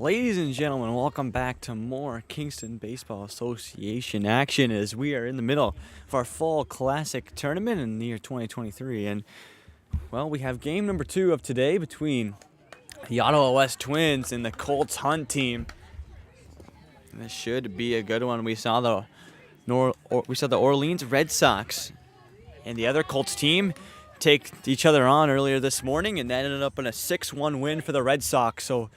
Ladies and gentlemen, welcome back to more Kingston Baseball Association action as we are in the middle of our Fall Classic tournament in the year 2023. And, well, we have game number 2 of today between the Ottawa West Twins and the Colts Hunt team. And this should be a good one. We saw the Orleans Red Sox and the other Colts team take each other on earlier this morning, and that ended up in a 6-1 win for the Red Sox. So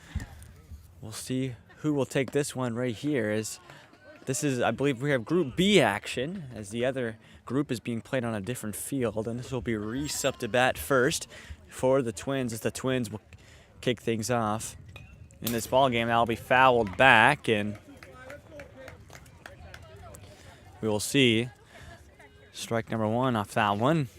we'll see who will take this one right here. As this is, I believe, we have Group B action, as the other group is being played on a different field, and this will be Reese up to bat first for the Twins, as the Twins will kick things off in this ball game. That'll be fouled back, and we will see strike number 1 off that one.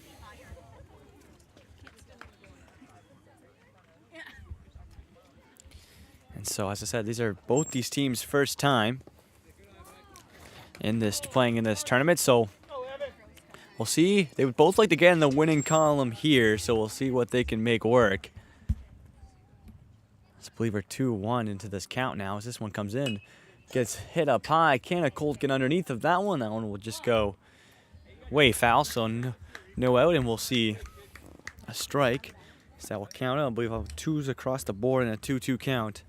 And so, as I said, these are both these teams' first time playing in this tournament. So we'll see. They would both like to get in the winning column here, so we'll see what they can make work. I believe we're 2-1 into this count now as this one comes in. Gets hit up high. Can a Colt get underneath of that one? That one will just go way foul, so no out, and we'll see a strike. So that will count out. I believe I'll have 2s across the board and a 2-2 count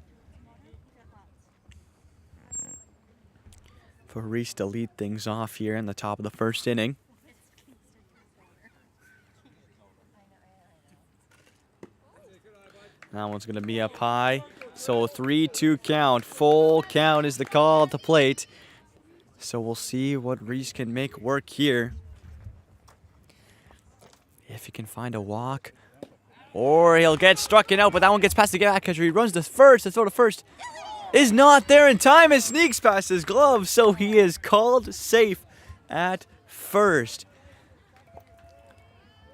for Reese to lead things off here in the top of the first inning. That one's going to be up high. So 3-2 count. Full count is the call at the plate. So we'll see what Reese can make work here. If he can find a walk. Or he'll get struck out, but that one gets past the back catcher. He runs to first. The throw to first is not there in time and sneaks past his glove, so he is called safe at first.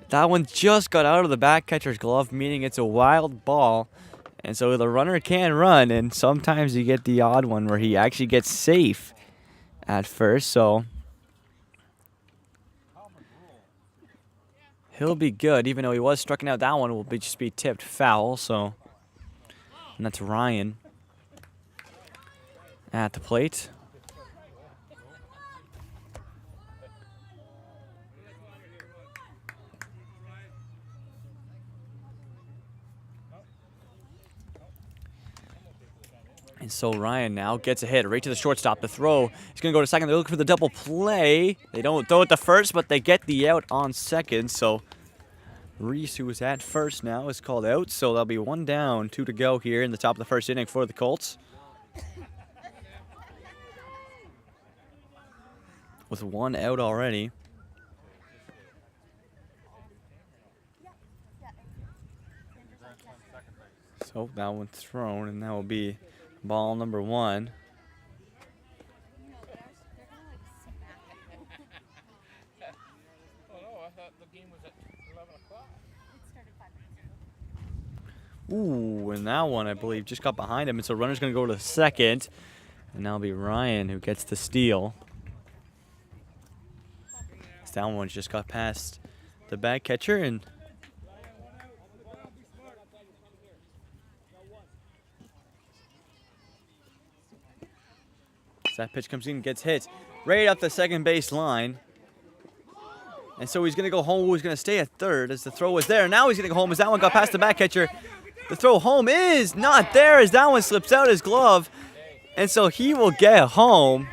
That one just got out of the back catcher's glove, meaning it's a wild ball, and so the runner can run, and sometimes you get the odd one where he actually gets safe at first, so he'll be good, even though he was struck out. That one will just be tipped foul, so, and that's Ryan at the plate. And so Ryan now gets a hit right to the shortstop. The throw, he's going to go to second. They're looking for the double play. They don't throw it to first, but they get the out on second. So Reese, who was at first now, is called out. So there'll be 1 down, 2 to go here in the top of the first inning for the Colts, with 1 out already. So that one's thrown, and that will be ball number 1. Ooh, and that one, I believe, just got behind him, and so runner's going to go to second, and that'll be Ryan who gets the steal. That one just got past the back catcher, and that pitch comes in and gets hit right up the second base line. And so he's going to go home. He's going to stay at third as the throw was there. Now he's going to go home as that one got past the back catcher. The throw home is not there as that one slips out his glove. And so he will get home.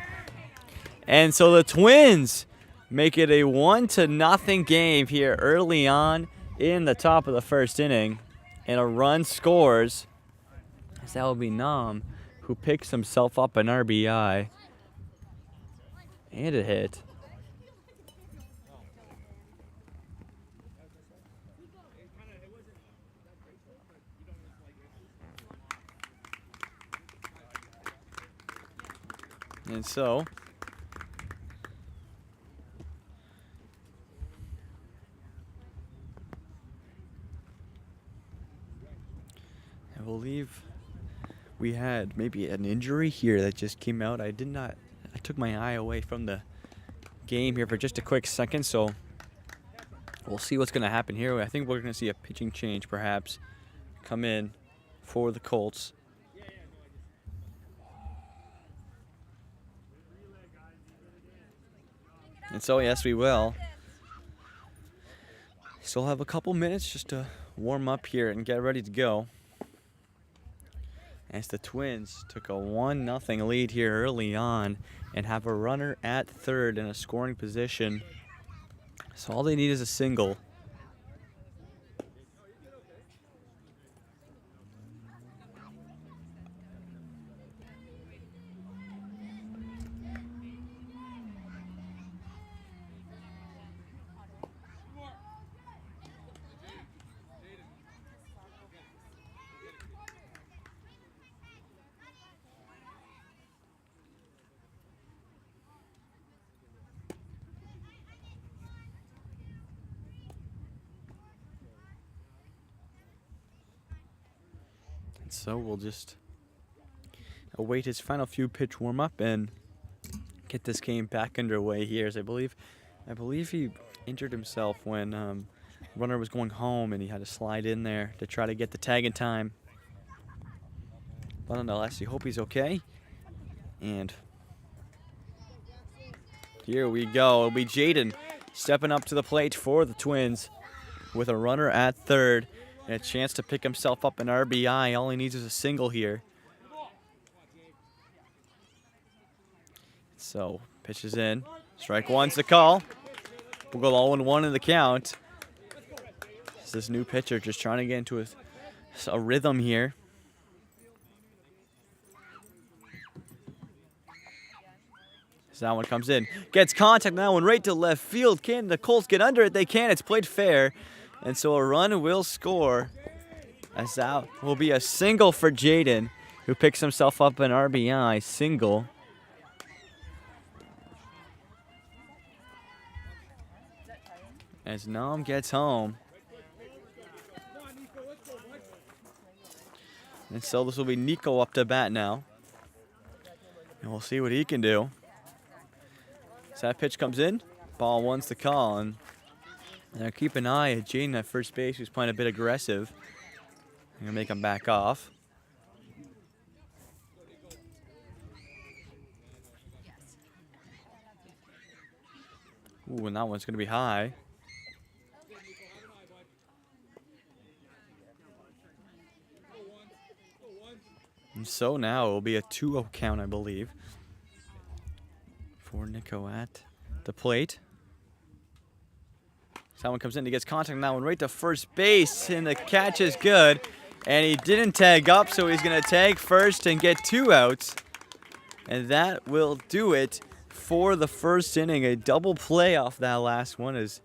And so the Twins make it a 1-0 game here early on in the top of the first inning. And a run scores. As that will be Nam, who picks himself up an RBI. And a hit. And so I believe we had maybe an injury here that just came out. I took my eye away from the game here for just a quick second, so we'll see what's going to happen here. I think we're going to see a pitching change perhaps come in for the Colts. And so, yes, we will. Still have a couple minutes just to warm up here and get ready to go. As the Twins took a 1-0 lead here early on and have a runner at third in a scoring position. So all they need is a single. And so we'll just await his final few pitch warm-up and get this game back underway here. As I believe he injured himself when runner was going home and he had to slide in there to try to get the tag in time. But nonetheless, we hope he's okay. And here we go. It'll be Jaden stepping up to the plate for the Twins with a runner at third and a chance to pick himself up an RBI. All he needs is a single here. So, pitches in. Strike one's the call. We'll go 0-1 in the count. This new pitcher just trying to get into a rhythm here. So that one comes in. Gets contact, that one right to left field. Can the Colts get under it? They can. It's played fair. And so a run will score. As that will be a single for Jaden, who picks himself up an RBI single. As Nam gets home. And so this will be Nico up to bat now. And we'll see what he can do. So that pitch comes in. Ball one's the call. And keep an eye at Jaden at first base, who's playing a bit aggressive. I'm going to make him back off. Ooh, and that one's going to be high. And so now it will be a 2-0 count, I believe, for Nico at the plate. So that one comes in, he gets contact on that one right to first base, and the catch is good. And he didn't tag up, so he's going to tag first and get 2 outs. And that will do it for the first inning. A double play off that last one as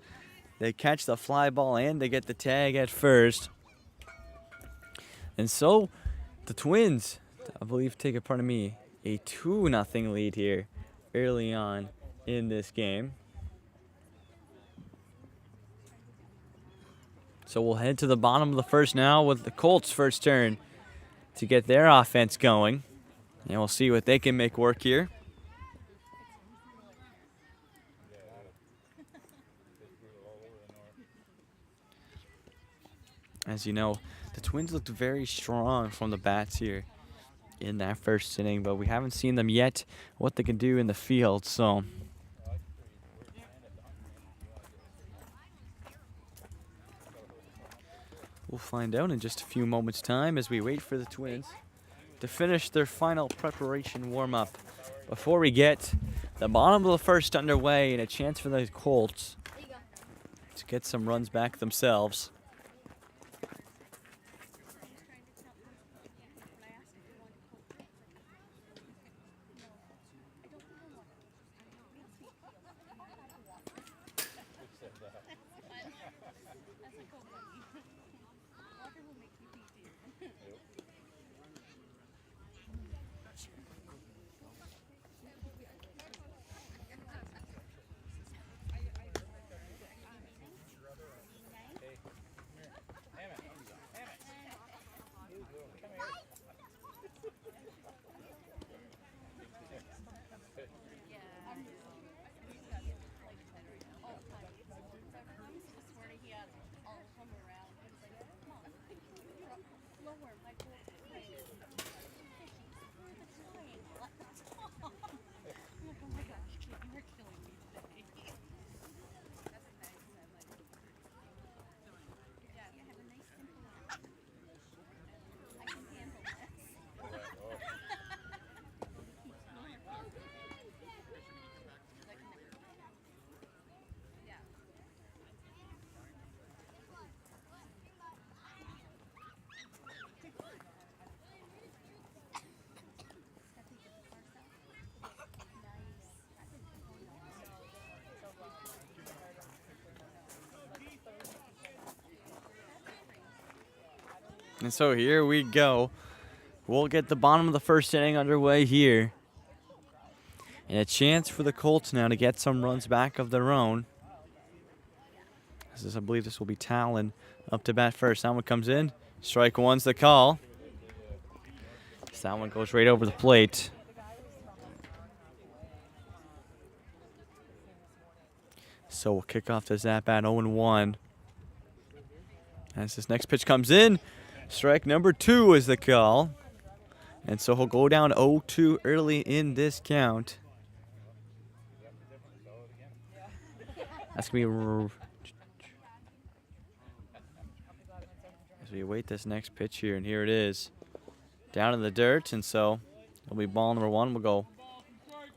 they catch the fly ball and they get the tag at first. And so the Twins, I believe, take a 2-0 lead here early on in this game. So we'll head to the bottom of the first now with the Colts' first turn to get their offense going. And we'll see what they can make work here. As you know, the Twins looked very strong from the bats here in that first inning, but we haven't seen them yet, what they can do in the field. So we'll find out in just a few moments' time as we wait for the Twins to finish their final preparation warm-up before we get the bottom of the first underway and a chance for the Colts to get some runs back themselves. And so here we go. We'll get the bottom of the first inning underway here. And a chance for the Colts now to get some runs back of their own. I believe this will be Talon up to bat first. That one comes in. Strike one's the call. So that one goes right over the plate. So we'll kick off this at bat 0-1. As this next pitch comes in, strike number 2 is the call. And so he'll go down 0-2 early in this count. That's going to be... As we await this next pitch here, and here it is. Down in the dirt, and so it'll be ball number 1. We'll go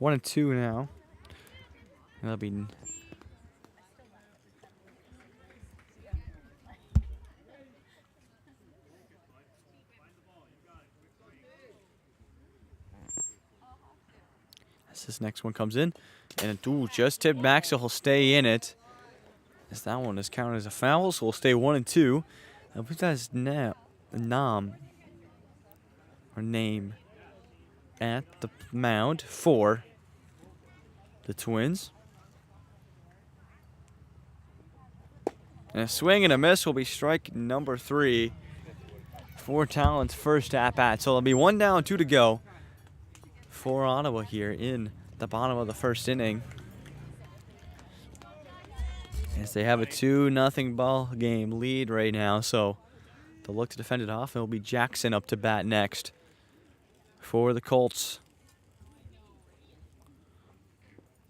1-2 now. And that'll be... As this next one comes in, and just tipped back, so he'll stay in it. As that one is counted as a foul, so we'll stay 1-2. I believe that's Nam or name at the mound for the Twins. And a swing and a miss will be strike number 3 for Talon's first at bat. So it'll be 1 down, 2 to go for Ottawa here in the bottom of the first inning. As they have a 2-0 ball game lead right now, so they'll look to defend it off. It'll be Jackson up to bat next for the Colts.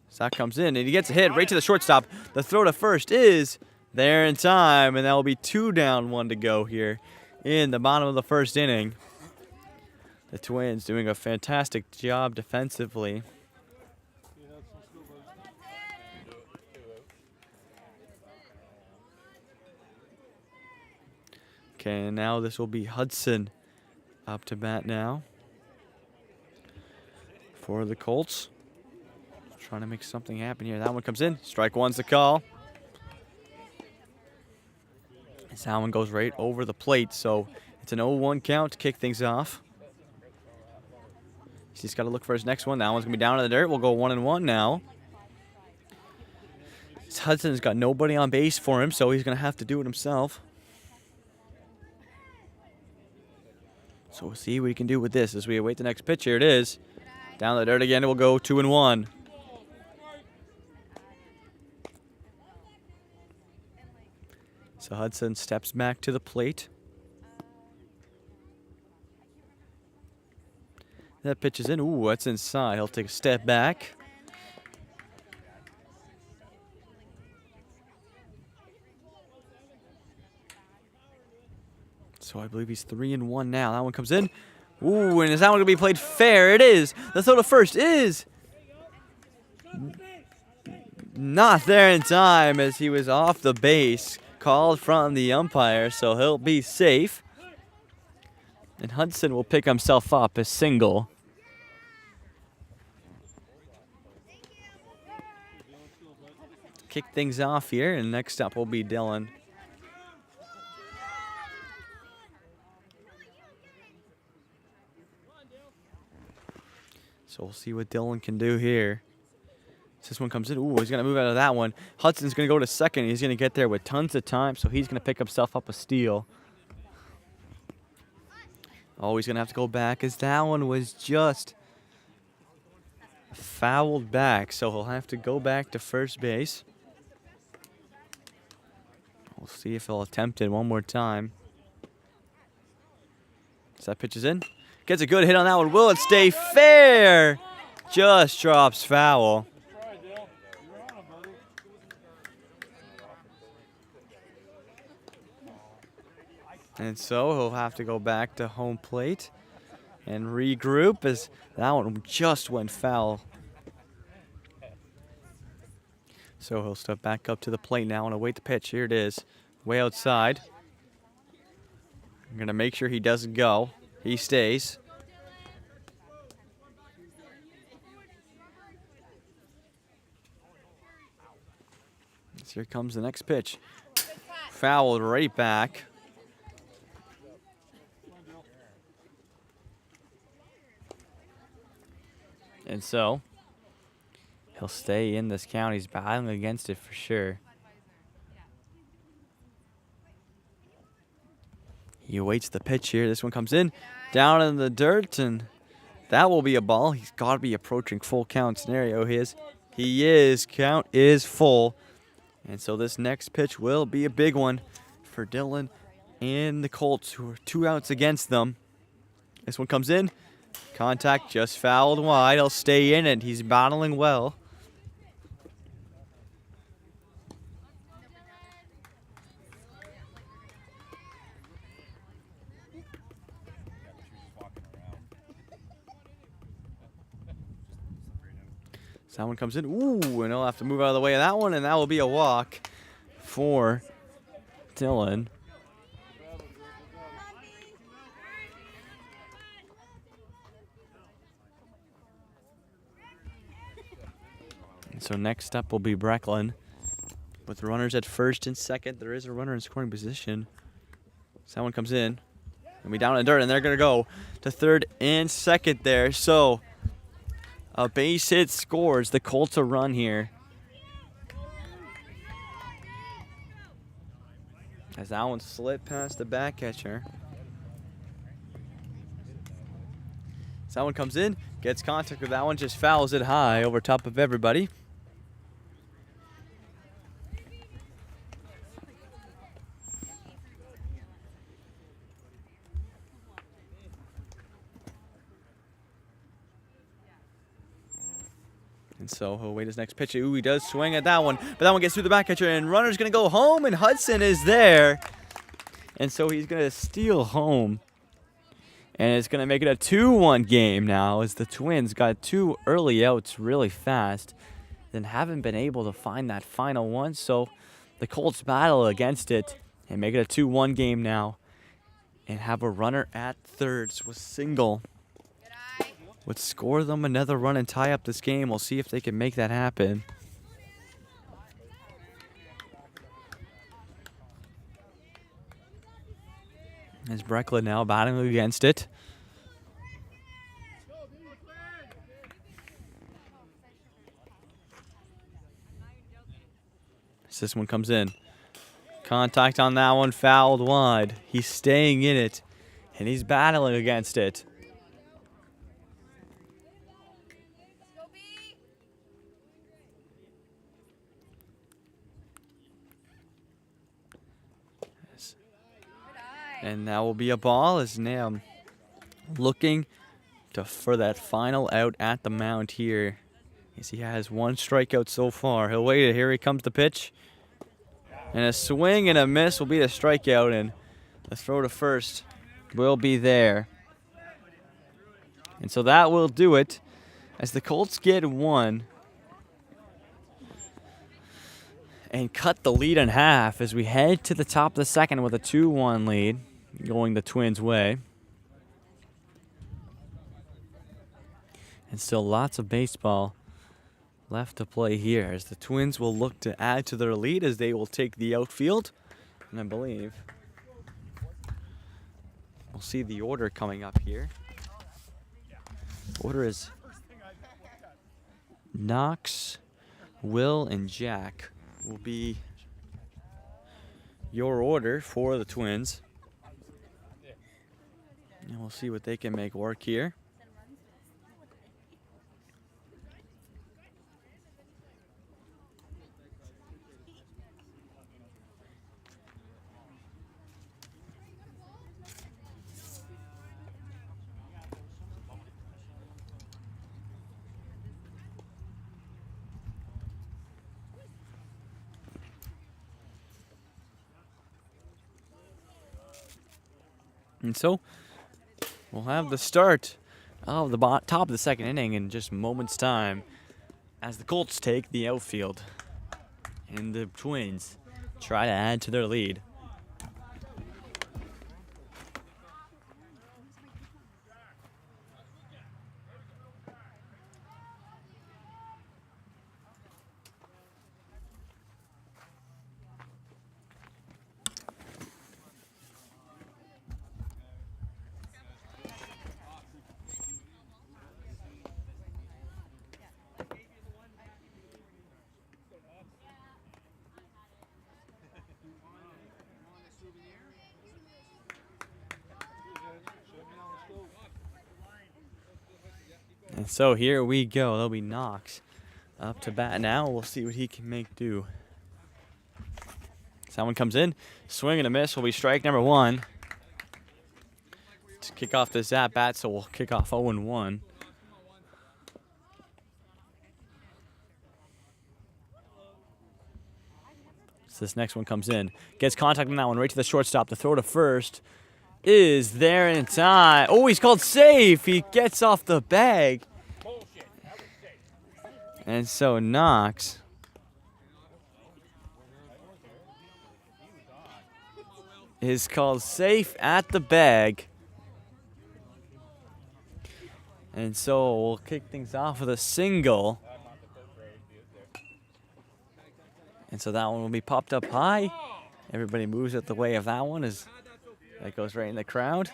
So that comes in, and he gets a hit right to the shortstop. The throw to first is there in time, and that will be 2 down, 1 to go here in the bottom of the first inning. The Twins doing a fantastic job defensively. Okay, and now this will be Hudson up to bat now for the Colts. Trying to make something happen here. That one comes in. Strike one's the call. As that one goes right over the plate, so it's an 0-1 count to kick things off. He's got to look for his next one. That one's going to be down in the dirt. We'll go 1-1 now. Hudson's got nobody on base for him, so he's going to have to do it himself. So we'll see what he can do with this as we await the next pitch. Here it is. Down the dirt again. We'll go 2-1. So Hudson steps back to the plate. That pitch is in. Ooh, that's inside. He'll take a step back. So I believe he's 3-1 now. That one comes in. Ooh, and is that one going to be played fair? It is. The throw to first is not there in time as he was off the base. Called from the umpire, so he'll be safe. And Hudson will pick himself up a single. Kick things off here, and next up will be Dylan. So we'll see what Dylan can do here. This one comes in. Ooh, he's going to move out of that one. Hudson's going to go to second. He's going to get there with tons of time, so he's going to pick himself up a steal. Oh, he's going to have to go back as that one was just fouled back, so he'll have to go back to first base. We'll see if he'll attempt it one more time. So that pitch is in. Gets a good hit on that one. Will it stay fair? Just drops foul. And so he'll have to go back to home plate and regroup as that one just went foul. So he'll step back up to the plate now and await the pitch. Here it is, way outside. I'm going to make sure he doesn't go. He stays. So here comes the next pitch. Fouled right back. And so he'll stay in this count. He's battling against it for sure. He awaits the pitch here. This one comes in, down in the dirt, and that will be a ball. He's got to be approaching full count scenario. He is. Count is full. And so this next pitch will be a big one for Dylan and the Colts, who are 2 outs against them. This one comes in. Contact just fouled wide. He'll stay in it. He's battling well. So that one comes in. Ooh, and he'll have to move out of the way of that one, and that will be a walk for Dylan. And so next up will be Brecklin. With runners at first and second, there is a runner in scoring position. So that one comes in. And we down in the dirt, and they're going to go to third and second there. So a base hit scores the Colts a run here. As that one slipped past the back catcher. So that one comes in, gets contact with that one, just fouls it high over top of everybody. And so he'll wait his next pitch. Ooh, he does swing at that one, but that one gets through the back catcher, and runner's going to go home, and Hudson is there. And so he's going to steal home. And it's going to make it a 2-1 game now, as the Twins got 2 early outs really fast, then haven't been able to find that final one. So the Colts battle against it and make it a 2-1 game now, and have a runner at thirds with single. Would score them another run and tie up this game. We'll see if they can make that happen. As Brecklin now battling against it. As this one comes in. Contact on that one, fouled wide. He's staying in it, and he's battling against it. And that will be a ball, as Nam looking for that final out at the mound here. As he has 1 strikeout so far. He'll wait it. Here he comes the pitch. And a swing and a miss will be the strikeout, and the throw to first will be there. And so that will do it, as the Colts get 1. And cut the lead in half as we head to the top of the second with a 2-1 lead going the Twins' way. And still lots of baseball left to play here, as the Twins will look to add to their lead, as they will take the outfield. And I believe we'll see the order coming up here. Order is Knox, Will, and Jack will be your order for the Twins. And we'll see what they can make work here. And so we'll have the start of the top of the second inning in just moments' time, as the Colts take the outfield and the Twins try to add to their lead. And so here we go. That'll be Knox up to bat now. We'll see what he can make do. Someone comes in, swing and a miss. Will be strike number 1. To kick off this at bat, so we'll kick off 0-1. So this next one comes in, gets contact on that one, right to the shortstop. The throw to first is there in time. Oh, he's called safe. He gets off the bag. And so Knox is called safe at the bag. And so we'll kick things off with a single. And so that one will be popped up high. Everybody moves out the way of that one as that goes right in the crowd.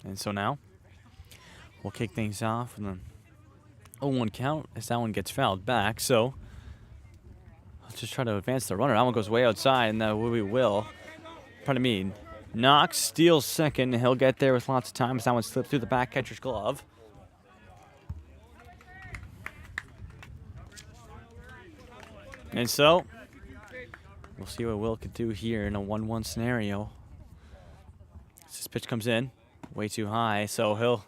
And so now we'll kick things off with an 0-1 count as that one gets fouled back. So let's just try to advance the runner. That one goes way outside, and we will. Pardon me. Knox steals second. He'll get there with lots of time as that one slips through the back catcher's glove. And so we'll see what Will can do here in a 1-1 scenario. This pitch comes in way too high, so he'll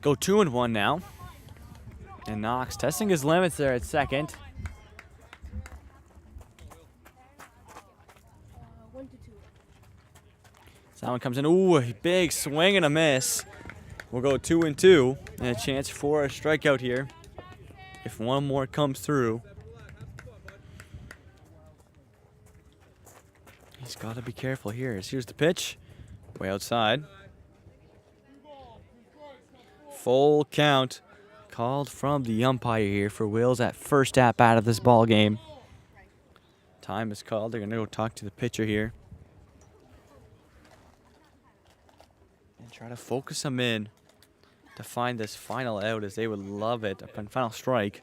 go 2-1 now. And Knox testing his limits there at second. So that one comes in. Ooh, a big swing and a miss. We'll go 2-2 and a chance for a strikeout here if one more comes through. He's got to be careful here. Here's the pitch. Way outside. Full count called from the umpire here for Wills at first at bat of this ball game. Time is called. They're going to go talk to the pitcher here and try to focus him in to find this final out, as they would love it upon final strike.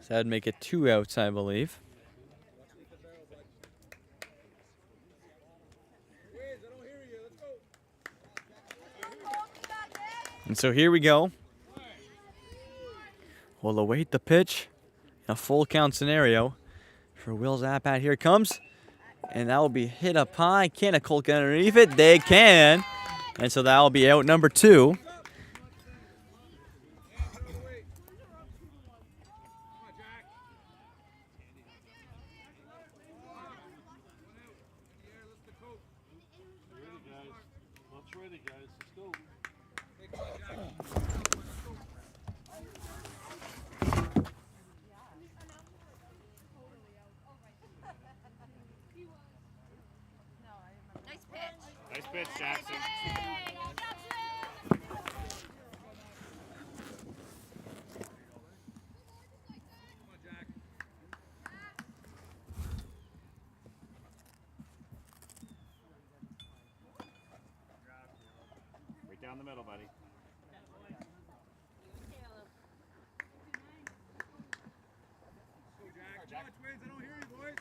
So that would make it 2 outs, I believe. And so here we go. We'll await the pitch in a full count scenario for Will's at-bat. Here it comes. And that will be hit up high. Can a Colt get underneath it? They can. And so that will be out number 2. Nice pitch, Jackson. Right down the middle, buddy. Jack. Twins, I don't hear you, boys.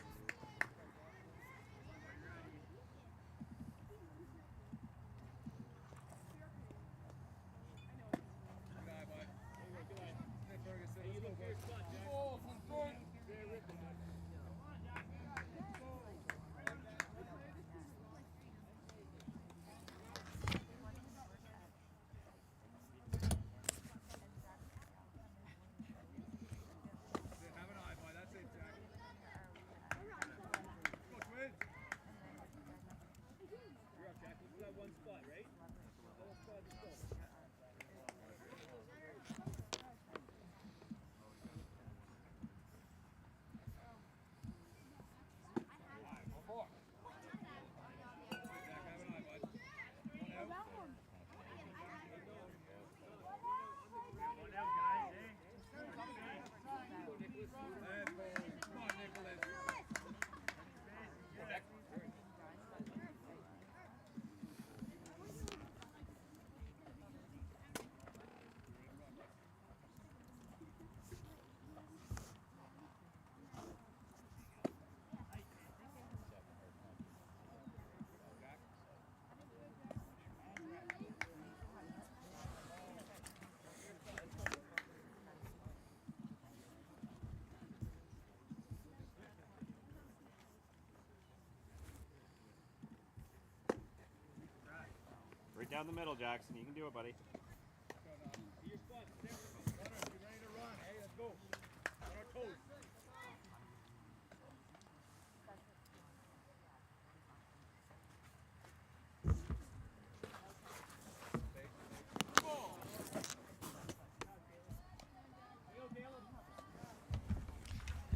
Down the middle, Jackson. You can do it, buddy.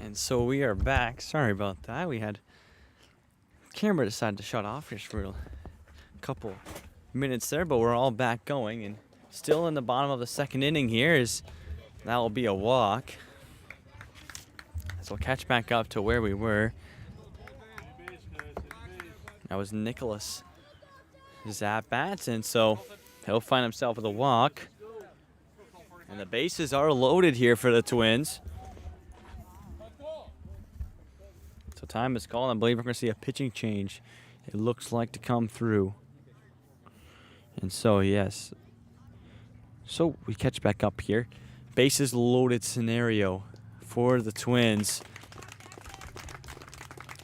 And so we are back. Sorry about that. We had camera decided to shut off just for a couple minutes there, but we're all back going and still in the bottom of the second inning here is that will be a walk. So we'll catch back up to where we were. That was Nicholas at-bats, and so he'll find himself with a walk. And the bases are loaded here for the Twins. So time is called. I believe we're going to see a pitching change. It looks like to come through. And so, yes. So we catch back up here. Bases loaded scenario for the Twins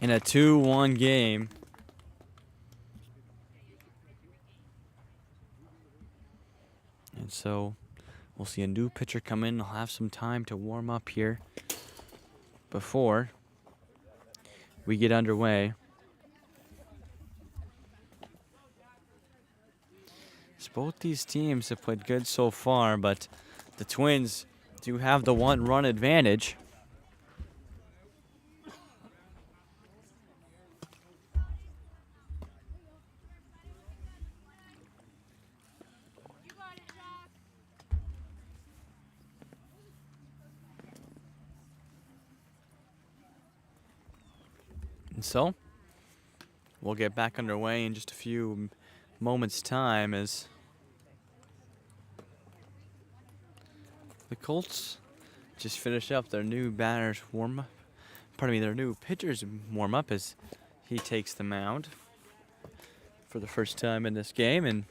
in a 2-1 game. And so we'll see a new pitcher come in. He'll have some time to warm up here before we get underway. So both these teams have played good so far, but the Twins do have the one-run advantage. And so we'll get back underway in just a few moments' time as the Colts just finish up their new batter's warm-up. Pardon me, their new pitcher's warm-up as he takes the mound for the first time in this game, and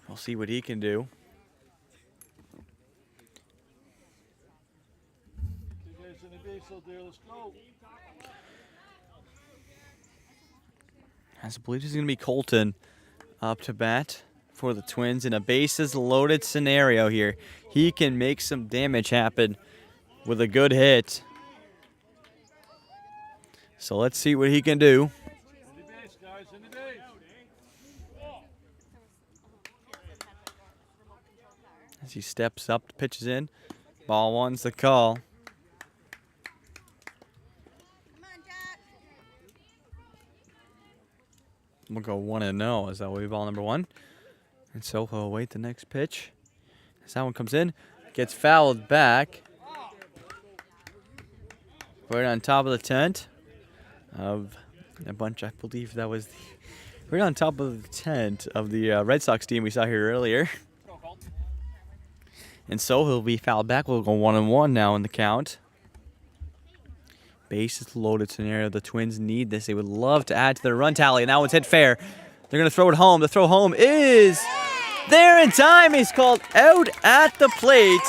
we'll see what he can do. As I believe it's going to be Colton up to bat for the Twins in a bases loaded scenario here. He can make some damage happen with a good hit. So let's see what he can do. As he steps up, pitches in. Ball one's the call. We'll go 1-0 as that will be ball number one. And so he'll await the next pitch. As that one comes in, gets fouled back. Right on top of the tent of a bunch, I believe that was right on top of the tent of the Red Sox team we saw here earlier. And so he'll be fouled back. We'll go 1-1 now in the count. Bases loaded scenario. The Twins need this. They would love to add to their run tally. And that one's hit fair. They're going to throw it home. The throw home is there in time. He's called out at the plate.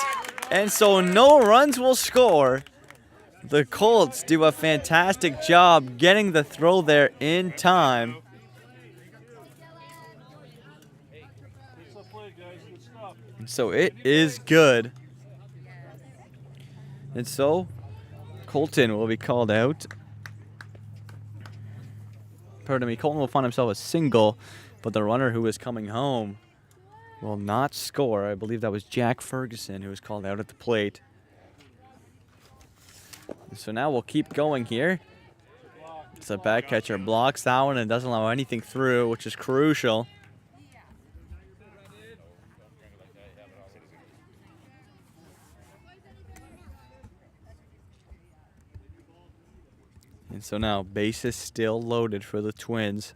And so no runs will score. The Colts do a fantastic job getting the throw there in time. And so it is good. And so Colton will be called out. Pardon me, Colton will find himself a single, but the runner who is coming home will not score. I believe that was Jack Ferguson who was called out at the plate. So now we'll keep going here. The back catcher blocks that one and doesn't allow anything through, which is crucial. And so now bases still loaded for the Twins.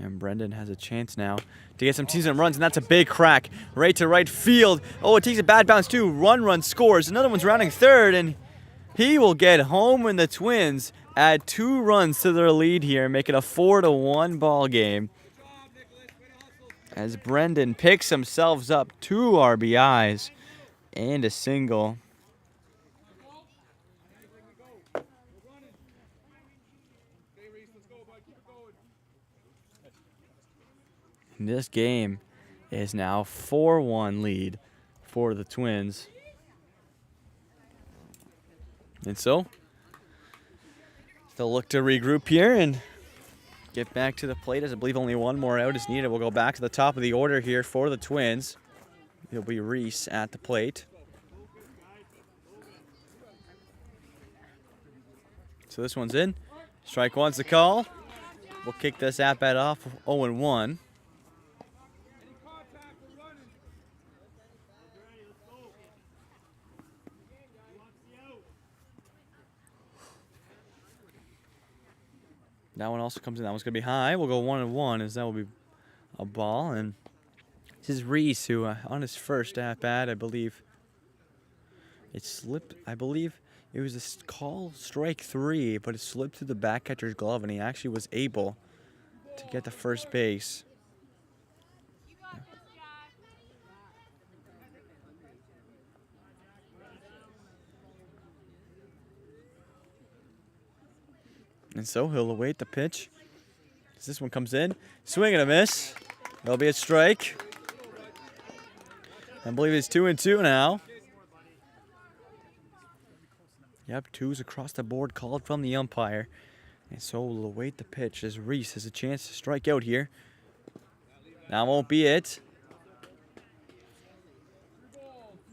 And Brendan has a chance now to get some teams-in runs, and that's a big crack right to right field. Oh, it takes a bad bounce too. Run scores. Another one's rounding third, and he will get home when the Twins add 2 runs to their lead here, make it a 4-1 ball game. As Brendan picks himself up 2 RBIs and a single. This game is now 4-1 lead for the Twins. And so they'll look to regroup here and get back to the plate, as I believe only one more out is needed. We'll go back to the top of the order here for the Twins. It'll be Reese at the plate. So this one's in. Strike one's the call. We'll kick this at-bat off 0-1. That one also comes in. That one's going to be high. We'll go 1-1 as that will be a ball. And this is Reese who, on his first at-bat, I believe it slipped. I believe it was a call strike 3, but it slipped through the back catcher's glove, and he actually was able to get to first base. And so he'll await the pitch. As this one comes in, swing and a miss. There'll be a strike. I believe it's 2-2 now. Yep, 2s across the board called from the umpire. And so we'll await the pitch as Reese has a chance to strike out here. That won't be it.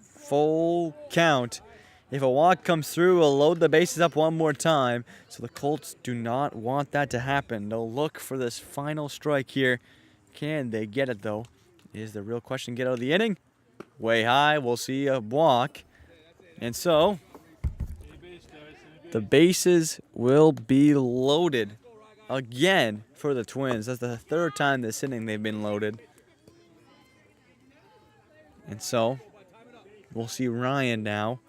Full count. If a walk comes through, we'll load the bases up one more time. So the Colts do not want that to happen. They'll look for this final strike here. Can they get it, though? Is the real question. Get out of the inning. Way high. We'll see a walk. And so the bases will be loaded again for the Twins. That's the third time this inning they've been loaded. And so we'll see Ryan now,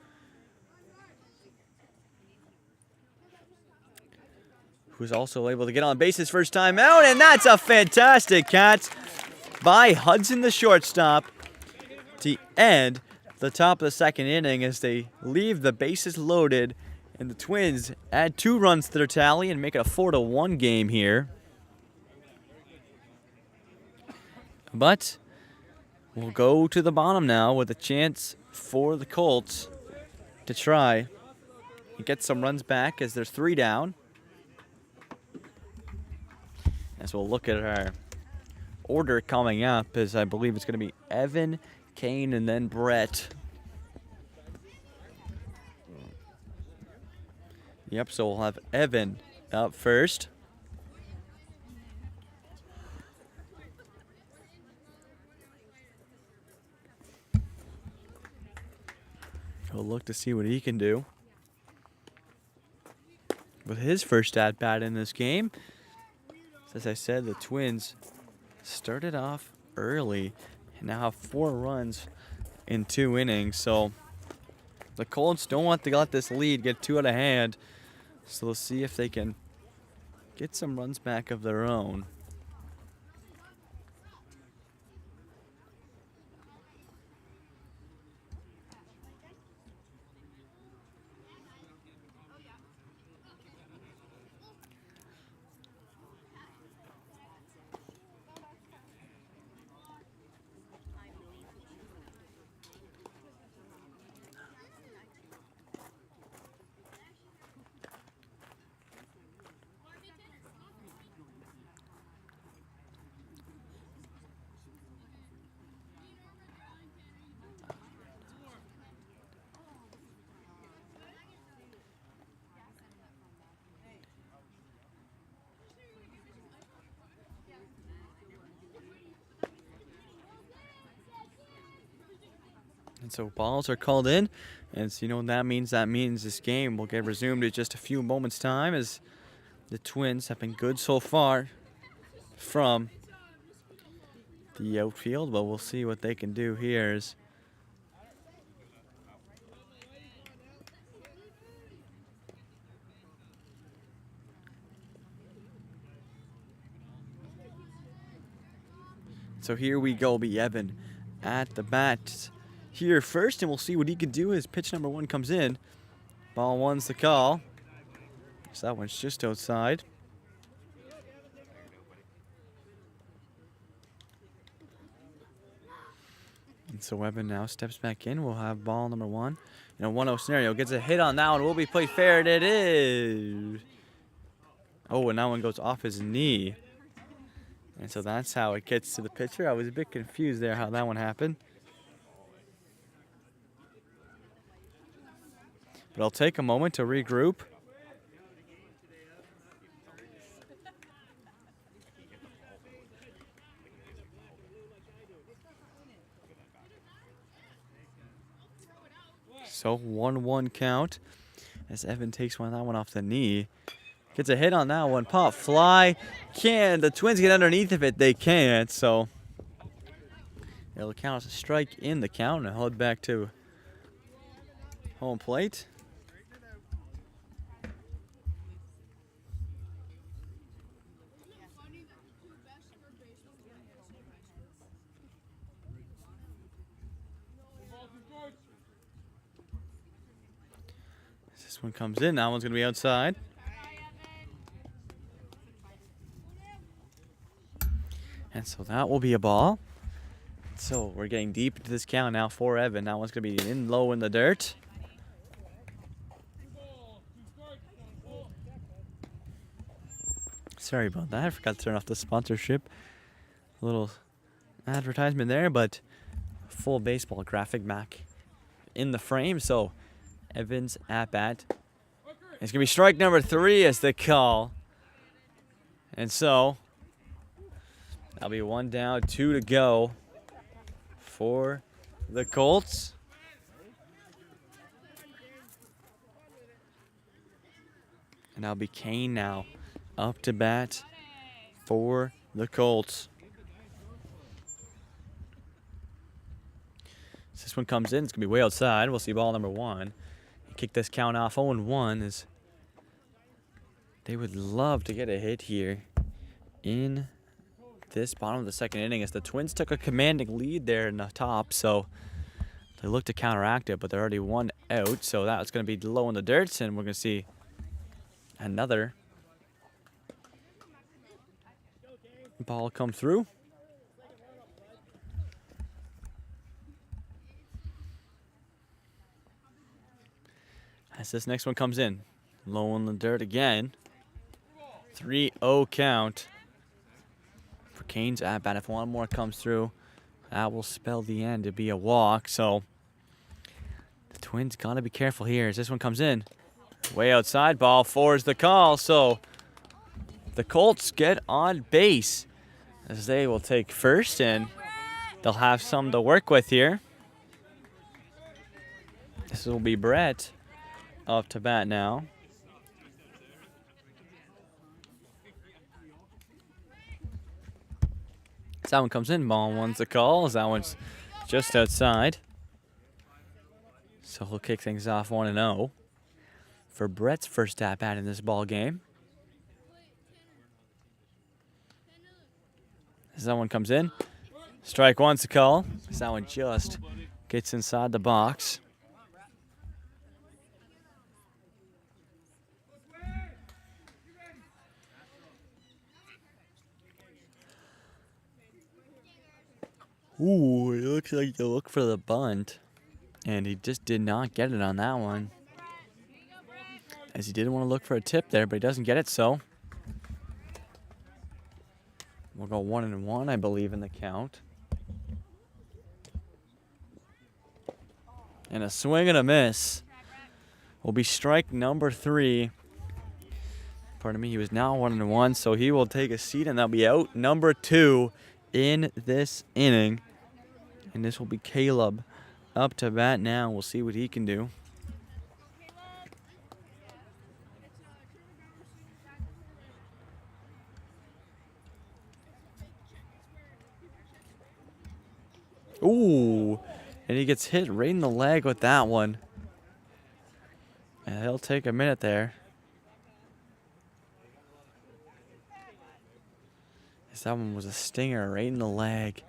who's also able to get on base his first time out, and that's a fantastic catch by Hudson, the shortstop, to end the top of the second inning as they leave the bases loaded, and the Twins add 2 runs to their tally and make it a 4-1 game here. But we'll go to the bottom now with a chance for the Colts to try and get some runs back as there's 3 down. As we'll look at our order coming up, as I believe it's going to be Evan, Kane, and then Brett. Yep, so we'll have Evan up first. We'll look to see what he can do with his first at-bat in this game. As I said, the Twins started off early and now have 4 runs in 2 innings. So the Colts don't want to let this lead get too out of hand. So we'll see if they can get some runs back of their own. And so balls are called in, and so you know what that means. That means this game will get resumed in just a few moments' time, as the Twins have been good so far from the outfield, but we'll see what they can do here. So here we go, be Evan at the bat here first, and we'll see what he can do as pitch number 1 comes in. Ball 1's the call. So that one's just outside. And so Evan now steps back in. We'll have ball number 1. In a 1-0 scenario. Gets a hit on that one. Will be played fair. And it is. Oh, and that one goes off his knee. And so that's how it gets to the pitcher. I was a bit confused there how that one happened. But I'll take a moment to regroup. So 1-1 count as Evan takes that one off the knee. Gets a hit on that one. Pop fly. Can the Twins get underneath of it? They can't. So it'll count as a strike in the count and head back to home plate. This one comes in. That one's going to be outside. And so that will be a ball. So we're getting deep into this count now for Evan. That one's going to be in low in the dirt. Sorry about that. I forgot to turn off the sponsorship. A little advertisement there, but full baseball graphic back in the frame. So Evans at bat. It's going to be strike number 3 as the call. And so that'll be 1 down, 2 to go for the Colts. And that'll be Kane now up to bat for the Colts. So this one comes in. It's going to be way outside. We'll see ball number 1. Kick this count off 0-1 as they would love to get a hit here in this bottom of the second inning as the Twins took a commanding lead there in the top. So they look to counteract it, but they're already 1 out. So that's going to be low in the dirt, and we're going to see another ball come through. As this next one comes in, low in the dirt again. 3-0 count for Kane's at bat. If one more comes through, that will spell the end to be a walk. So the Twins got to be careful here as this one comes in. Way outside, ball 4 is the call. So the Colts get on base as they will take first, and they'll have some to work with here. This will be Brett up to bat now. As that one comes in, ball 1's the call. As that one's just outside. So he'll kick things off 1-0 for Brett's first at bat in this ball game. As that one comes in, strike 1's the call. As that one just gets inside the box. Ooh, it looks like you look for the bunt. And he just did not get it on that one. As he didn't want to look for a tip there, but he doesn't get it, so we'll go 1-1, I believe, in the count. And a swing and a miss will be strike number 3. Pardon me, he was now 1-1, so he will take a seat, and that'll be out number 2 in this inning. And this will be Caleb up to bat now. We'll see what he can do. Ooh, and he gets hit right in the leg with that one. And he'll take a minute there. As that one was a stinger right in the leg.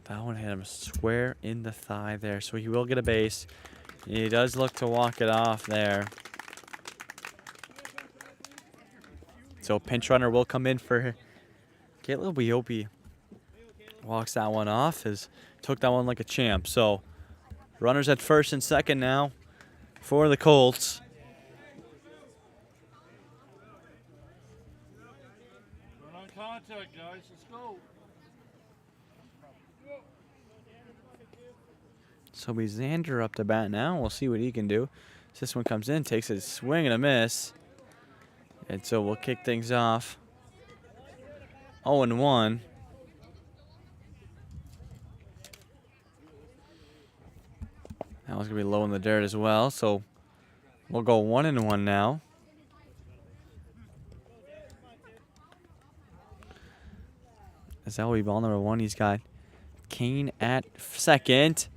That one hit him square in the thigh there, so he will get a base. He does look to walk it off there. So pinch runner will come in for Caleb. We hope he walks that one off. Took that one like a champ. So runners at first and second now for the Colts. Run on contact, guys. Let's go. So we Xander up to bat now. We'll see what he can do. So this one comes in, takes a swing and a miss. And so we'll kick things off. 0-1. That one's going to be low in the dirt as well. So we'll go 1-1 now. As that will be ball number 1. He's got Kane at second.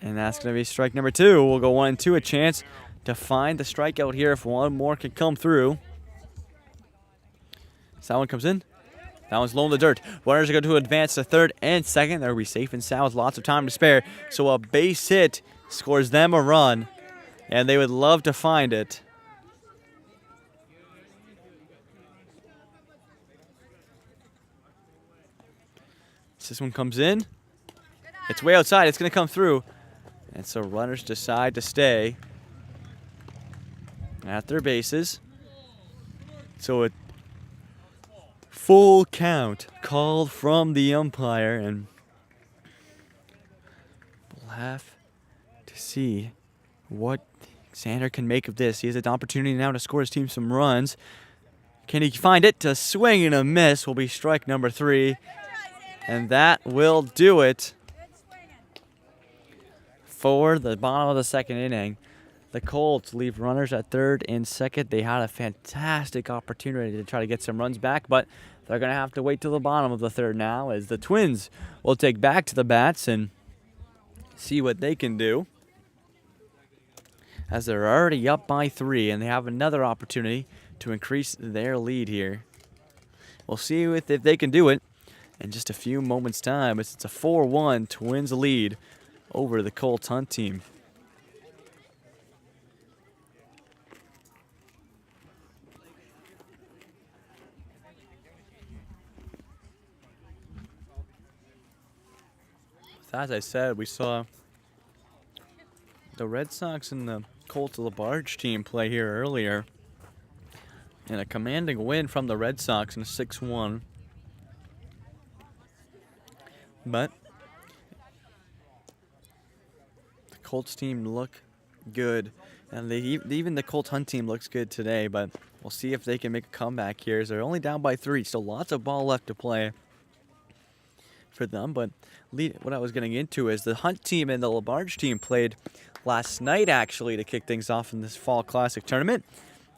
And that's going to be strike number 2. We'll go 1-2. A chance to find the strikeout here if one more can come through. So that one comes in. That one's low in the dirt. Runners are going to advance to third and second. They'll be safe and sound with lots of time to spare. So a base hit scores them a run. And they would love to find it. This one comes in. It's way outside. It's going to come through. And so runners decide to stay at their bases. So a full count called from the umpire, and we'll have to see what Xander can make of this. He has an opportunity now to score his team some runs. Can he find it? To swing and a miss will be strike number 3, and that will do it for the bottom of the second inning. The Colts leave runners at third and second. They had a fantastic opportunity to try to get some runs back, but they're going to have to wait till the bottom of the third now, as the Twins will take back to the bats and see what they can do, as they're already up by 3, and they have another opportunity to increase their lead here. We'll see if they can do it in just a few moments' time, as it's a 4-1 Twins lead over the Colts Hunt team. As I said, we saw the Red Sox and the Colts LaBarge team play here earlier, and a commanding win from the Red Sox in a 6-1. But the Colts team look good, and even the Colts Hunt team looks good today, but we'll see if they can make a comeback here, as they're only down by 3. Still lots of ball left to play for them. But what I was getting into is the Hunt team and the LaBarge team played last night, actually, to kick things off in this Fall Classic tournament,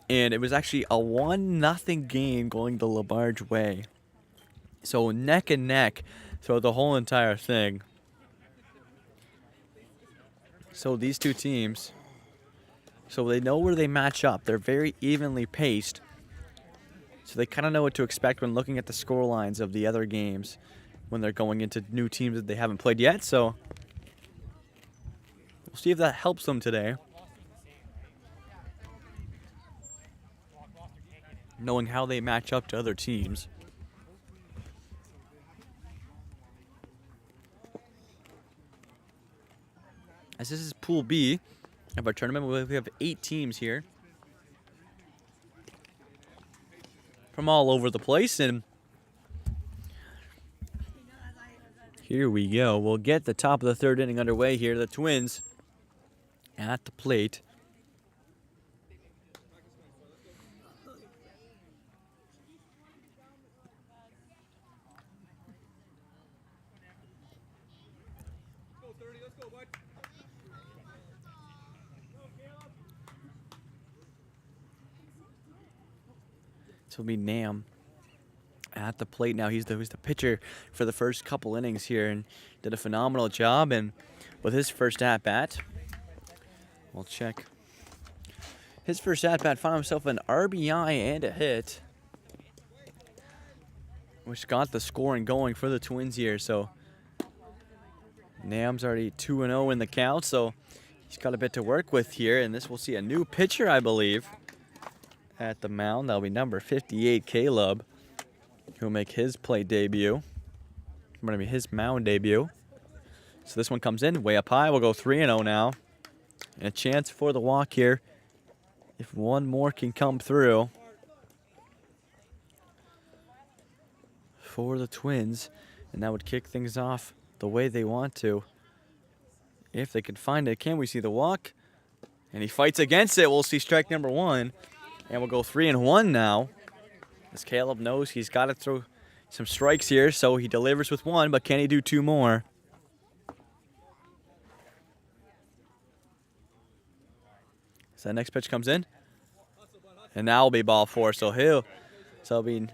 and it was actually a 1-0 game going the LaBarge way. So neck and neck throughout the whole entire thing. So these two teams, so they know where they match up. They're very evenly paced, so they kind of know what to expect when looking at the score lines of the other games when they're going into new teams that they haven't played yet. So we'll see if that helps them today, knowing how they match up to other teams. As this is Pool B of our tournament, we have 8 teams here from all over the place, and here we go. We'll get the top of the third inning underway here. The Twins at the plate. This will be Nam at the plate now. He's the pitcher for the first couple innings here, and did a phenomenal job. And with his first at-bat, we'll check. His first at-bat found himself an RBI and a hit, which got the scoring going for the Twins here. So Nam's already 2-0 in the count, so he's got a bit to work with here. And this will see a new pitcher, I believe, at the mound. That'll be number 58, Caleb, who'll make his plate debut. His mound debut. So this one comes in way up high. We'll go 3-0 now. And a chance for the walk here if one more can come through for the Twins. And that would kick things off the way they want to. If they can find it. Can we see the walk? And he fights against it. We'll see strike number 1. And we'll go 3-1 now. As Caleb knows he's got to throw some strikes here, so he delivers with 1, but can he do 2 more? So that next pitch comes in. And now will be ball 4, so it'll be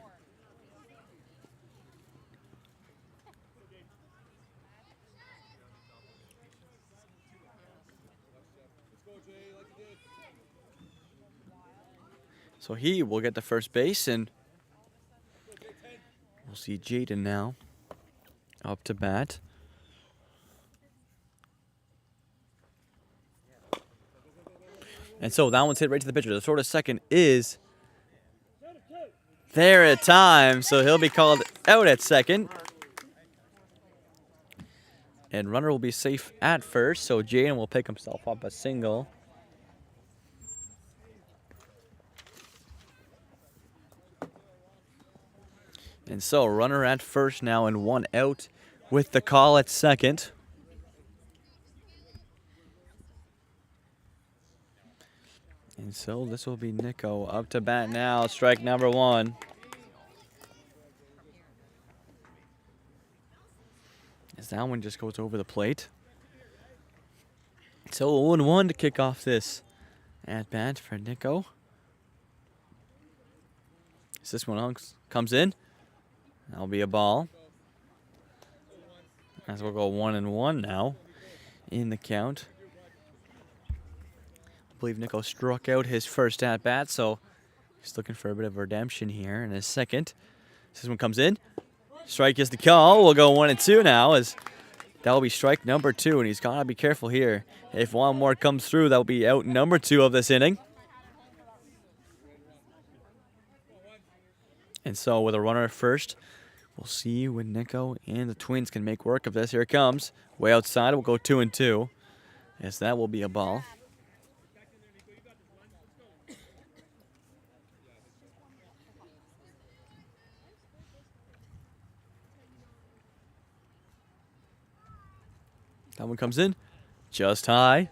so he will get the first base, and we'll see Jaden now up to bat. And so that one's hit right to the pitcher. The throw to second is there at time, so he'll be called out at second. And runner will be safe at first, so Jaden will pick himself up a single. And so runner at first now and 1 out with the call at second. And so this will be Nico up to bat now, strike number 1. As that one just goes over the plate. So 0-1 to kick off this at bat for Nico. As this one comes in, that'll be a ball. As we'll go 1-1 now in the count. I believe Nico struck out his first at bat, so he's looking for a bit of redemption here in his second. This one comes in. Strike is the call. We'll go 1-2 now, as that will be strike number 2, and he's got to be careful here. If one more comes through, that will be out number 2 of this inning. And so with a runner at first, we'll see when Nico and the Twins can make work of this. Here it comes. Way outside, we'll go 2-2, as that will be a ball. That one comes in just high.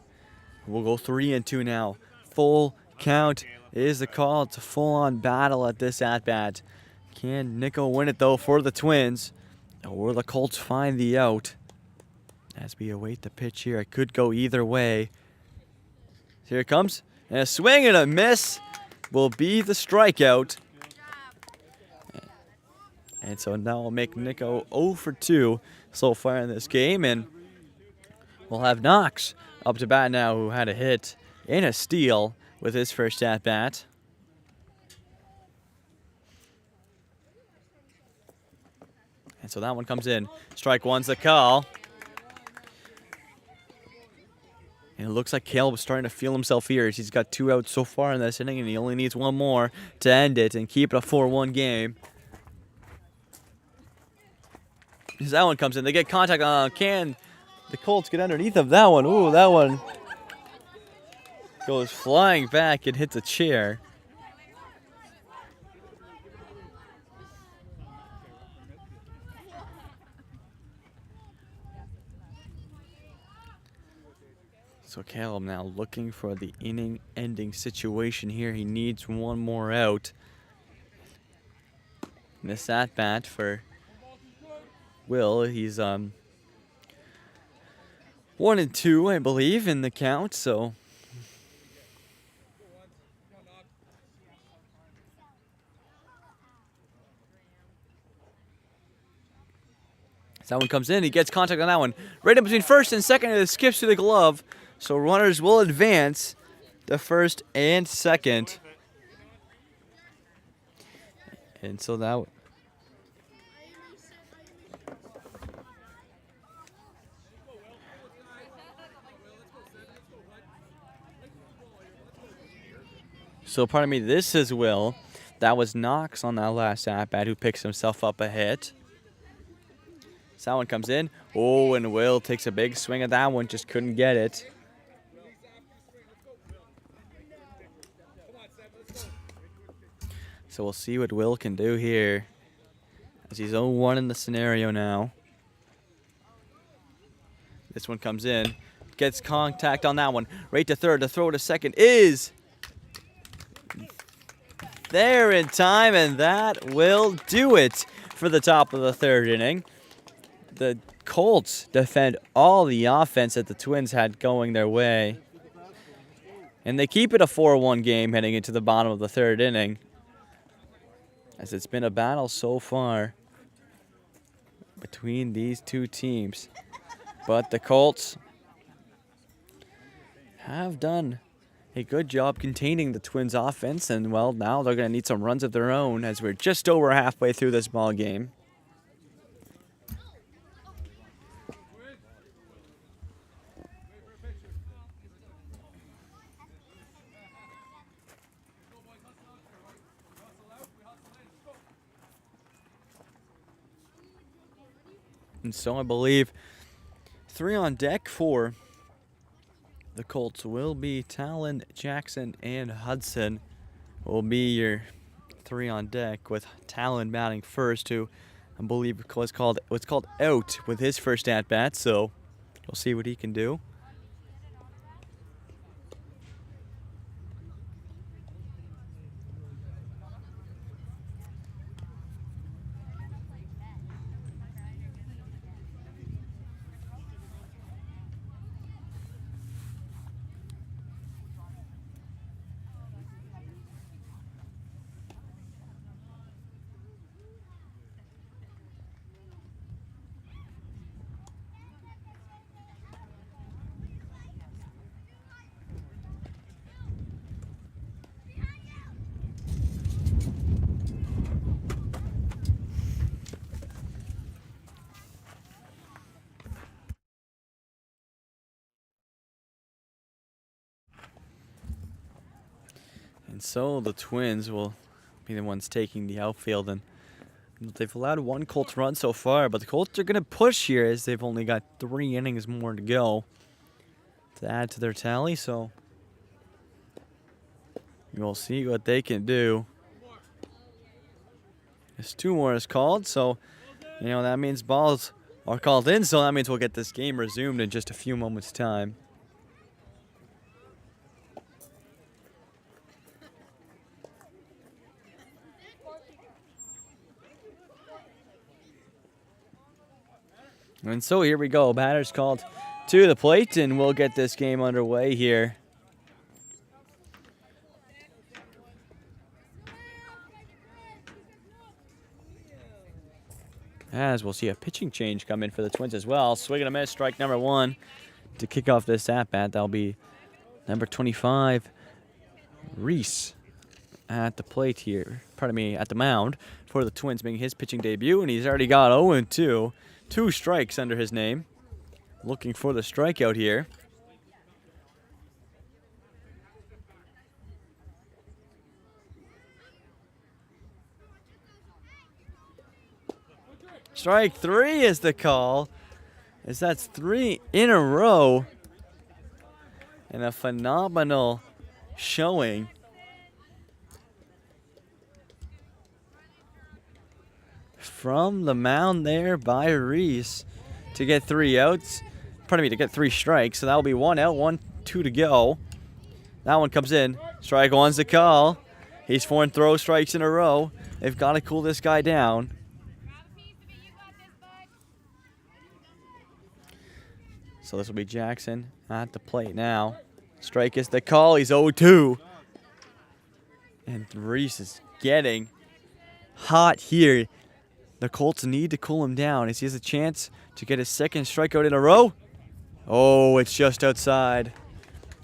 We'll go 3-2 now. Full count is the call. It's a full-on battle at this at-bat. Can Nico win it, though, for the Twins? Or will the Colts find the out? As we await the pitch here, it could go either way. Here it comes. And a swing and a miss will be the strikeout. And so now we'll make Nico 0 for 2 so far in this game. And we'll have Knox up to bat now, who had a hit and a steal with his first at-bat. And so that one comes in. Strike 1's the call. And it looks like Caleb's starting to feel himself here. He's got 2 outs so far in this inning, and he only needs 1 more to end it and keep it a 4-1 game. As that one comes in, they get contact on. Can the Colts get underneath of that one? Ooh, that one goes flying back and hits a chair. So Caleb now looking for the inning-ending situation here. He needs 1 more out. This at-bat for Will. He's 1-2, I believe, in the count. So that one comes in. He gets contact on that one. Right in between first and second, and it skips to the glove. So runners will advance to first and second. And so that So pardon me, this is Will. That was Knox on that last at-bat who picks himself up a hit. So that one comes in. Oh, and Will takes a big swing at that one. Just couldn't get it. So we'll see what Will can do here, as he's 0-1 in the scenario now. This one comes in. Gets contact on that one. Right to third. The throw to second is there in time, and that will do it for the top of the third inning. The Colts defend all the offense that the Twins had going their way. And they keep it a 4-1 game heading into the bottom of the third inning, as it's been a battle so far between these two teams. But the Colts have done a good job containing the Twins' offense, and well, now they're going to need some runs of their own as we're just over halfway through this ball game. And so I believe 3 on deck for the Colts will be Talon, Jackson, and Hudson will be your 3 on deck, with Talon batting first, who I believe was called out with his first at bat. So we'll see what he can do. And so the Twins will be the ones taking the outfield, and they've allowed 1 Colts run so far, but the Colts are going to push here as they've only got 3 innings more to go to add to their tally. So we'll see what they can do. There's 2 more is called, so that means balls are called in, so that means we'll get this game resumed in just a few moments' time. And so here we go. Batters called to the plate, and we'll get this game underway here. As we'll see a pitching change come in for the Twins as well. Swing and a miss, strike number 1 to kick off this at-bat. That'll be number 25, Reese, at the plate here. Pardon me, at the mound for the Twins, making his pitching debut, and he's already got 0-2. 2 strikes under his name. Looking for the strikeout here. Strike 3 is the call, as that's 3 in a row. And a phenomenal showing from the mound there by Reese to get 3 outs. Pardon me, to get 3 strikes. So that'll be 1 out, 1, 2 to go. That one comes in. Strike 1's the call. He's 4 throw strikes in a row. They've got to cool this guy down. So this will be Jackson at the plate now. Strike is the call. He's 0-2. And Reese is getting hot here. The Colts need to cool him down as he has a chance to get his 2nd strikeout in a row. Oh, it's just outside.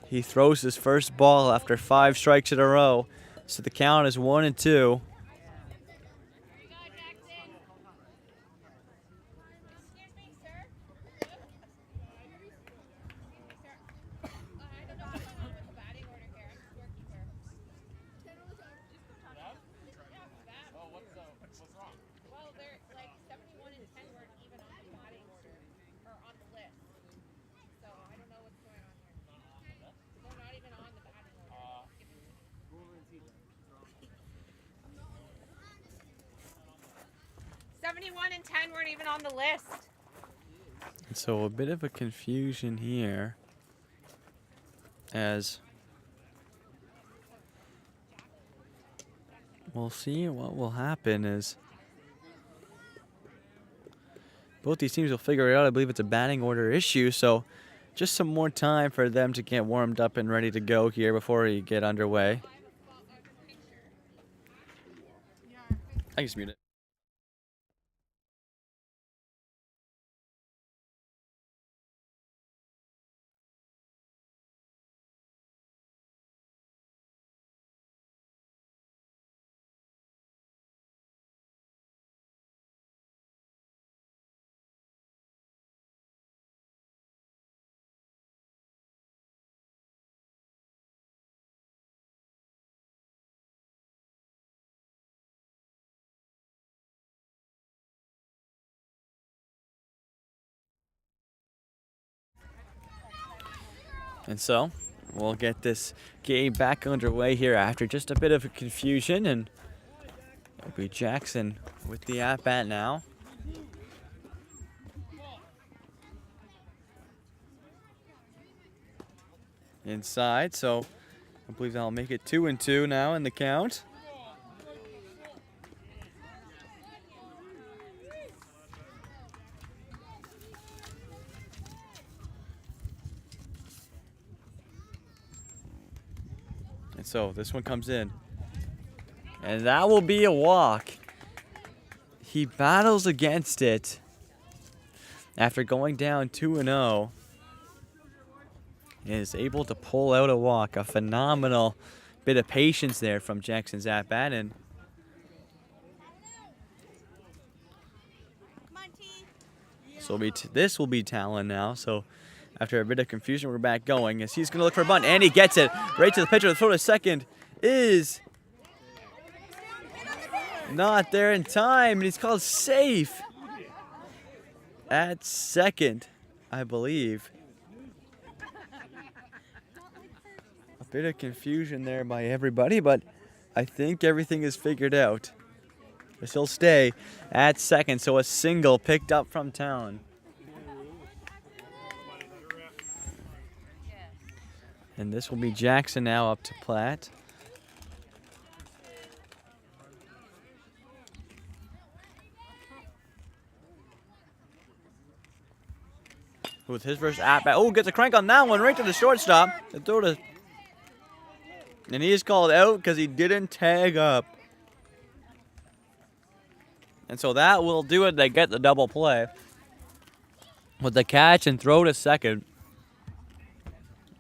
He throws his first ball after 5 strikes in a row. So the count is 1-2. 71 and 10 weren't even on the list. And so a bit of a confusion here as we'll see what will happen is both these teams will figure it out. I believe it's a batting order issue, so just some more time for them to get warmed up and ready to go here before we get underway. I can just mute it. And so we'll get this game back underway here after just a bit of a confusion, and it'll be Jackson with the at-bat now. Inside, so I believe that'll make it 2-2 now in the count. And so this one comes in. And that will be a walk. He battles against it after going down 2-0. Is able to pull out a walk. A phenomenal bit of patience there from Jackson's at-bat. And so this will be Talon now. So after a bit of confusion, we're back going as he's going to look for a bunt. And he gets it right to the pitcher. The throw to second is not there in time. And he's called safe at second, I believe. Bit of confusion there by everybody, but I think everything is figured out. But he'll stay at second, so a single picked up from Talon. And this will be Jackson now up to Platt. With his first at-bat. Oh, gets a crank on that one right to the shortstop. The throw to... And he is called out because he didn't tag up. And so that will do it. They get the double play with the catch and throw to second.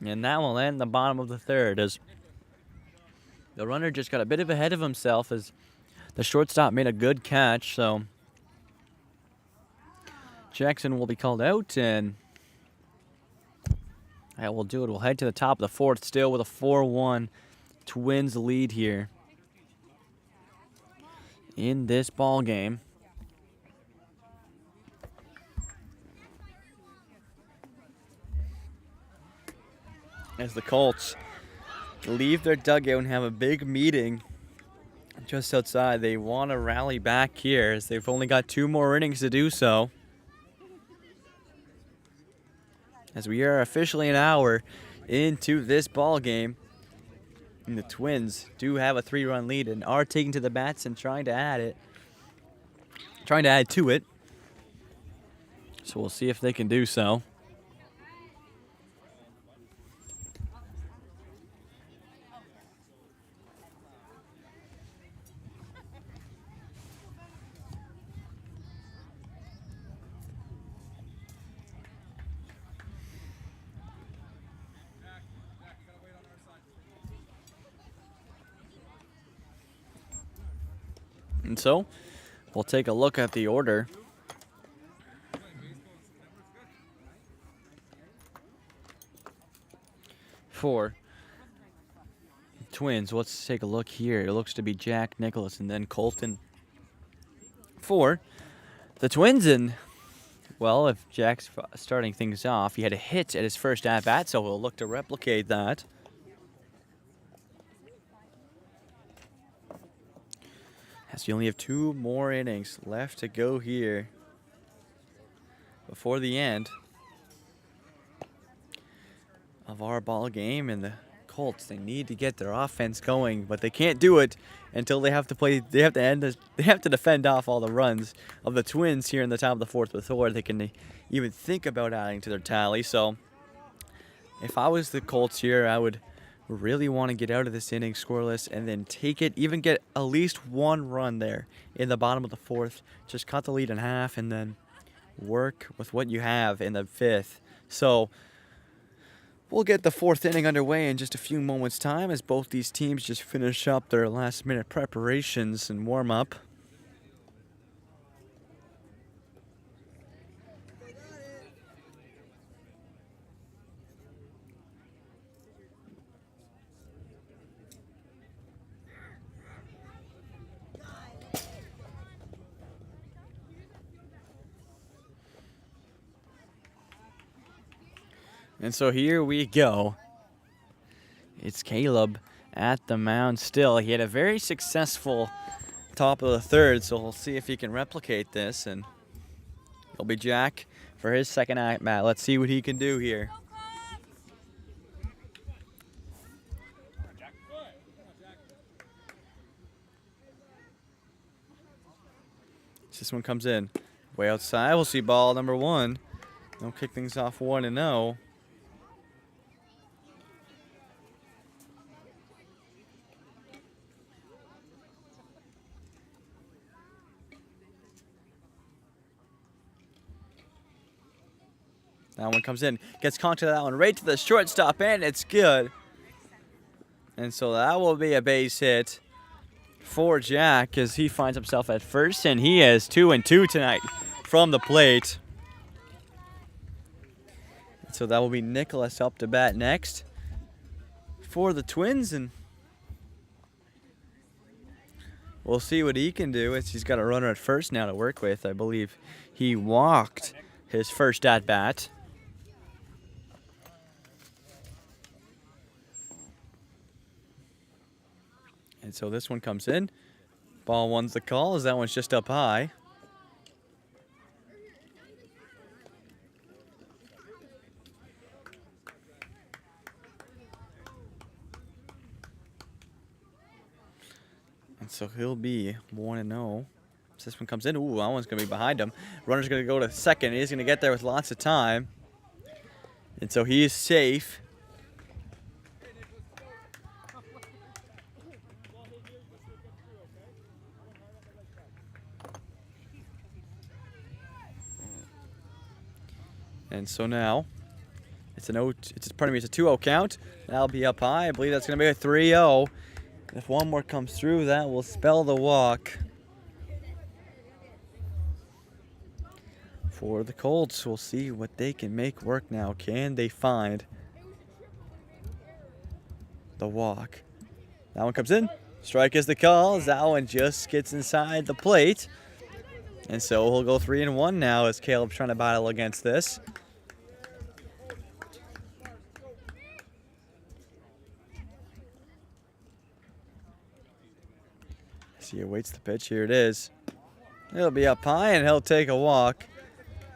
And that will end the bottom of the third as the runner just got a bit of ahead of himself as the shortstop made a good catch. So Jackson will be called out, and that will do it. We'll head to the top of the fourth still with a 4-1 Twins lead here in this ball game. As the Colts leave their dugout and have a big meeting just outside, they want to rally back here as they've only got 2 more innings to do so. As we are officially an hour into this ball game. And the Twins do have a 3-run lead and are taking to the bats and trying to add to it. So we'll see if they can do so. And so we'll take a look at the order. For Twins, let's take a look here. It looks to be Jack Nicholas and then Colton. For the Twins, and well, if Jack's starting things off, he had a hit at his first at-bat, so we'll look to replicate that. As you only have 2 more innings left to go here before the end of our ball game, and the Colts, they need to get their offense going, but they can't do it until they have to play. They have to defend off all the runs of the Twins here in the top of the 4th before they can even think about adding to their tally. So if I was the Colts here, I would really want to get out of this inning scoreless and then take it, even get at least 1 run there in the bottom of the 4th. Just cut the lead in half and then work with what you have in the 5th. So we'll get the 4th inning underway in just a few moments' time as both these teams just finish up their last-minute preparations and warm-up. And so here we go. It's Caleb at the mound still. He had a very successful top of the 3rd, so we'll see if he can replicate this. And it'll be Jack for his second at-bat. Let's see what he can do here. This one comes in way outside. We'll see ball number 1. They'll kick things off 1-0. That one comes in, gets contact to that one right to the shortstop, and it's good. And so that will be a base hit for Jack as he finds himself at first, and he is 2-2 tonight from the plate. So that will be Nicholas up to bat next for the Twins, and we'll see what he can do as he's got a runner at first now to work with. I believe he walked his first at bat. And so this one comes in. Ball 1's the call as that one's just up high. And so he'll be 1-0. So this one comes in. Ooh, that one's going to be behind him. Runner's going to go to second. He's going to get there with lots of time. And so he is safe. And so now it's a 2-0 count. That'll be up high. I believe that's going to be a 3-0. If one more comes through, that will spell the walk for the Colts. We'll see what they can make work now. Can they find the walk? That one comes in. Strike is the call. That one just gets inside the plate. And so he'll go 3-1 now as Caleb's trying to battle against this. He awaits the pitch. Here it is. It'll be up high, and he'll take a walk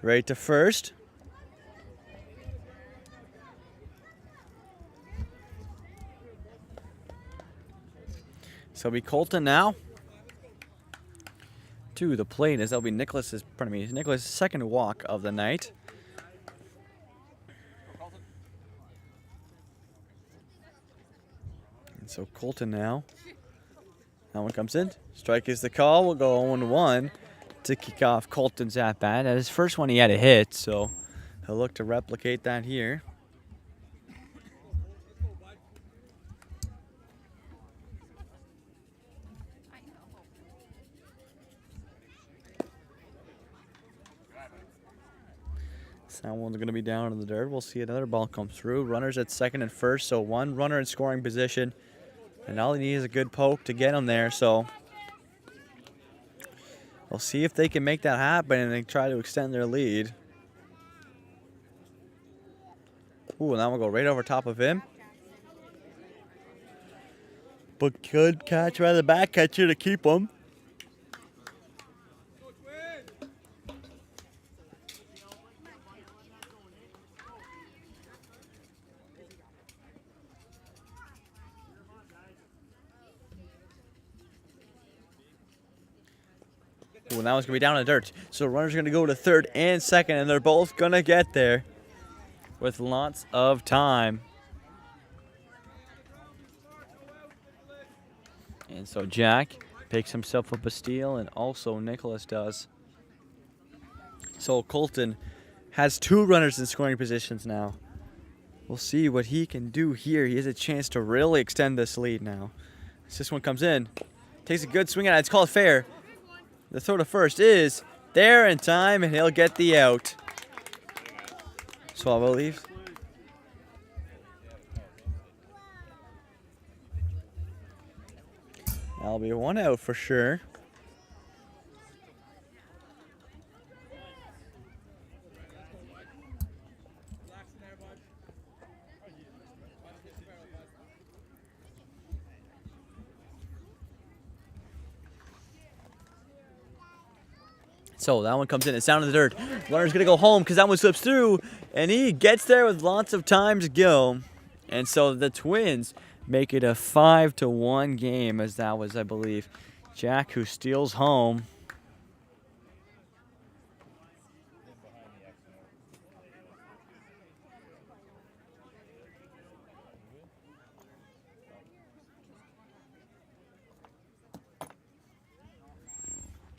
right to first. So it'll be Colton now to the plate as that'll be Nicholas's second walk of the night. And so Colton now. That one comes in. Strike is the call. We'll go 0-1 to kick off Colton's at-bat. At his first one, he had a hit, so he'll look to replicate that here. So that one's going to be down in the dirt. We'll see another ball come through. Runners at second and first, so one runner in scoring position. And all he needs is a good poke to get him there, so we'll see if they can make that happen and they try to extend their lead. Ooh, and that one will go right over top of him. But good catch by the back catcher to keep him. Ooh, that one's going to be down in the dirt. So runners are going to go to third and second, and they're both going to get there with lots of time. And so Jack picks himself up a steal, and also Nicholas does. So Colton has 2 runners in scoring positions now. We'll see what he can do here. He has a chance to really extend this lead now. As this one comes in, takes a good swing at it. It's called fair. The throw to first is there in time, and he'll get the out. So I believe. That'll be 1 out for sure. So that one comes in. It's down in the dirt. Runner's going to go home because that one slips through, and he gets there with lots of time to go. And so the Twins make it a 5-1 game, as that was, I believe, Jack who steals home.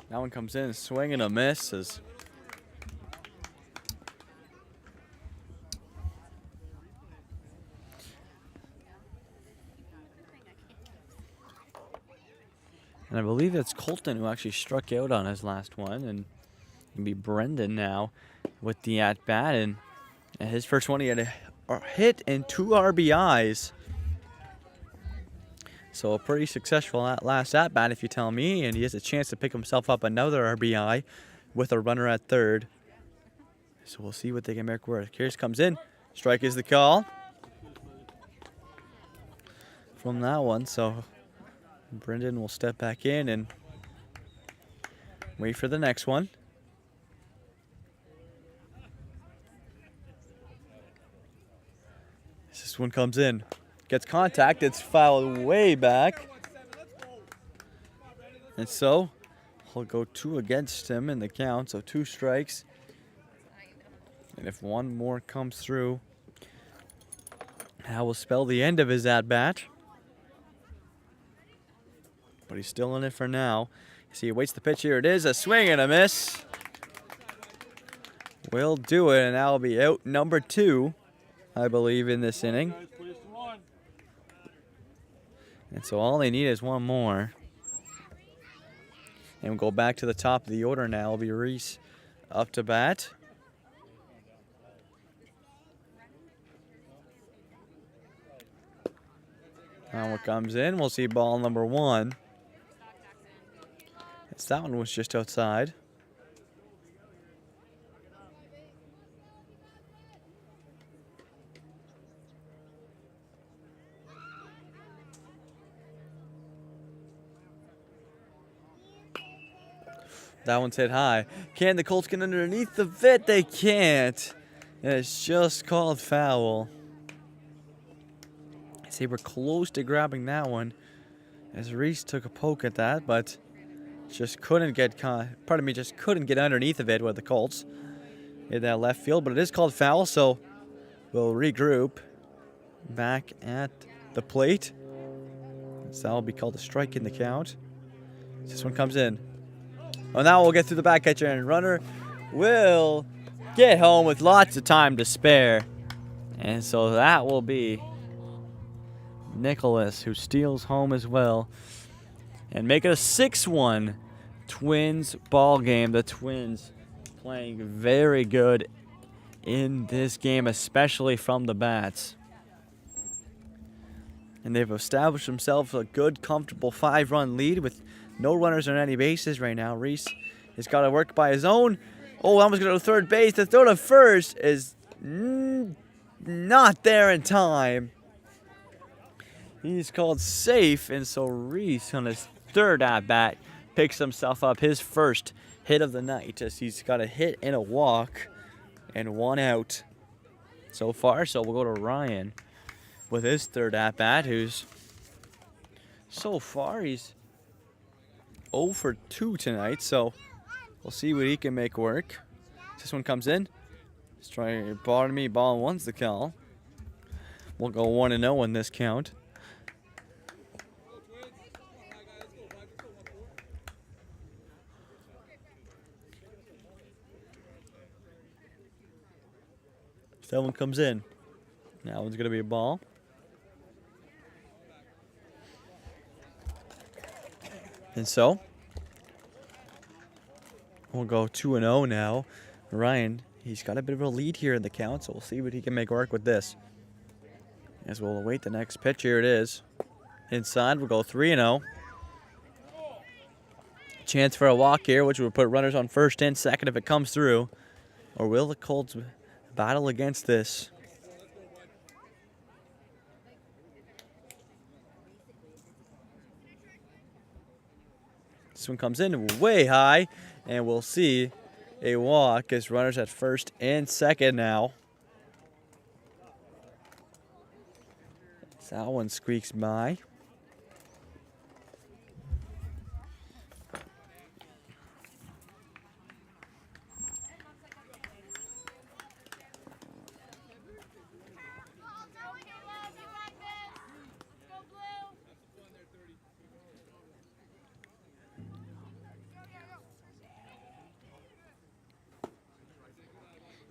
That one comes in, swing and a miss. And I believe it's Colton who actually struck out on his last one, and it'll be Brendan now with the at-bat. And his first one, he had a hit and 2 RBIs. So a pretty successful last at-bat, if you tell me, and he has a chance to pick himself up another RBI with a runner at third. So we'll see what they can make work. Here's comes in. Strike is the call from that one. So Brendan will step back in and wait for the next one. This one comes in. Gets contact, it's fouled way back. And so he'll go 2 against him in the count, so 2 strikes. And if one more comes through, that will spell the end of his at-bat. But he's still in it for now. See, he waits the pitch. Here it is, a swing and a miss. Will do it, and that'll be out number 2, I believe, in this inning. And so all they need is one more. And we'll go back to the top of the order now. It'll be Reese up to bat. Now what comes in, we'll see ball number 1. That one was just outside. That one's hit high. Can the Colts get underneath the fit? They can't. And it's just called foul. See, we're close to grabbing that one, as Reese took a poke at that, but just couldn't get just couldn't get underneath of it with the Colts in that left field. But it is called foul, so we'll regroup back at the plate. So that'll be called a strike in the count. This one comes in. Well, now we'll get through the back catcher, and runner will get home with lots of time to spare. And so that will be Nicholas, who steals home as well, and make it a 6-1 Twins ball game. The Twins playing very good in this game, especially from the bats. And they've established themselves a good, comfortable 5-run lead with no runners on any bases right now. Reese has got to work by his own. Oh, almost going to third base. The throw to first is not there in time. He's called safe, and so Reese on his third at-bat picks himself up his first hit of the night, as he's got a hit and a walk and 1 out so far. So we'll go to Ryan with his third at-bat, who's so far he's 0 for 2 tonight. So We'll see what he can make work. This one comes in. Let's try bottom me. Ball and one's the call. We'll go 1-0 in this count. That one comes in. That one's going to be a ball. And so, we'll go 2-0 now. Ryan, he's got a bit of a lead here in the count, so we'll see what he can make work with this. As we'll await the next pitch. Here it is. Inside, we'll go 3-0. Chance for a walk here, which will put runners on first and second if it comes through. Or will the Colts battle against this? This one comes in way high, and we'll see a walk as runners at first and second now. That one squeaks by.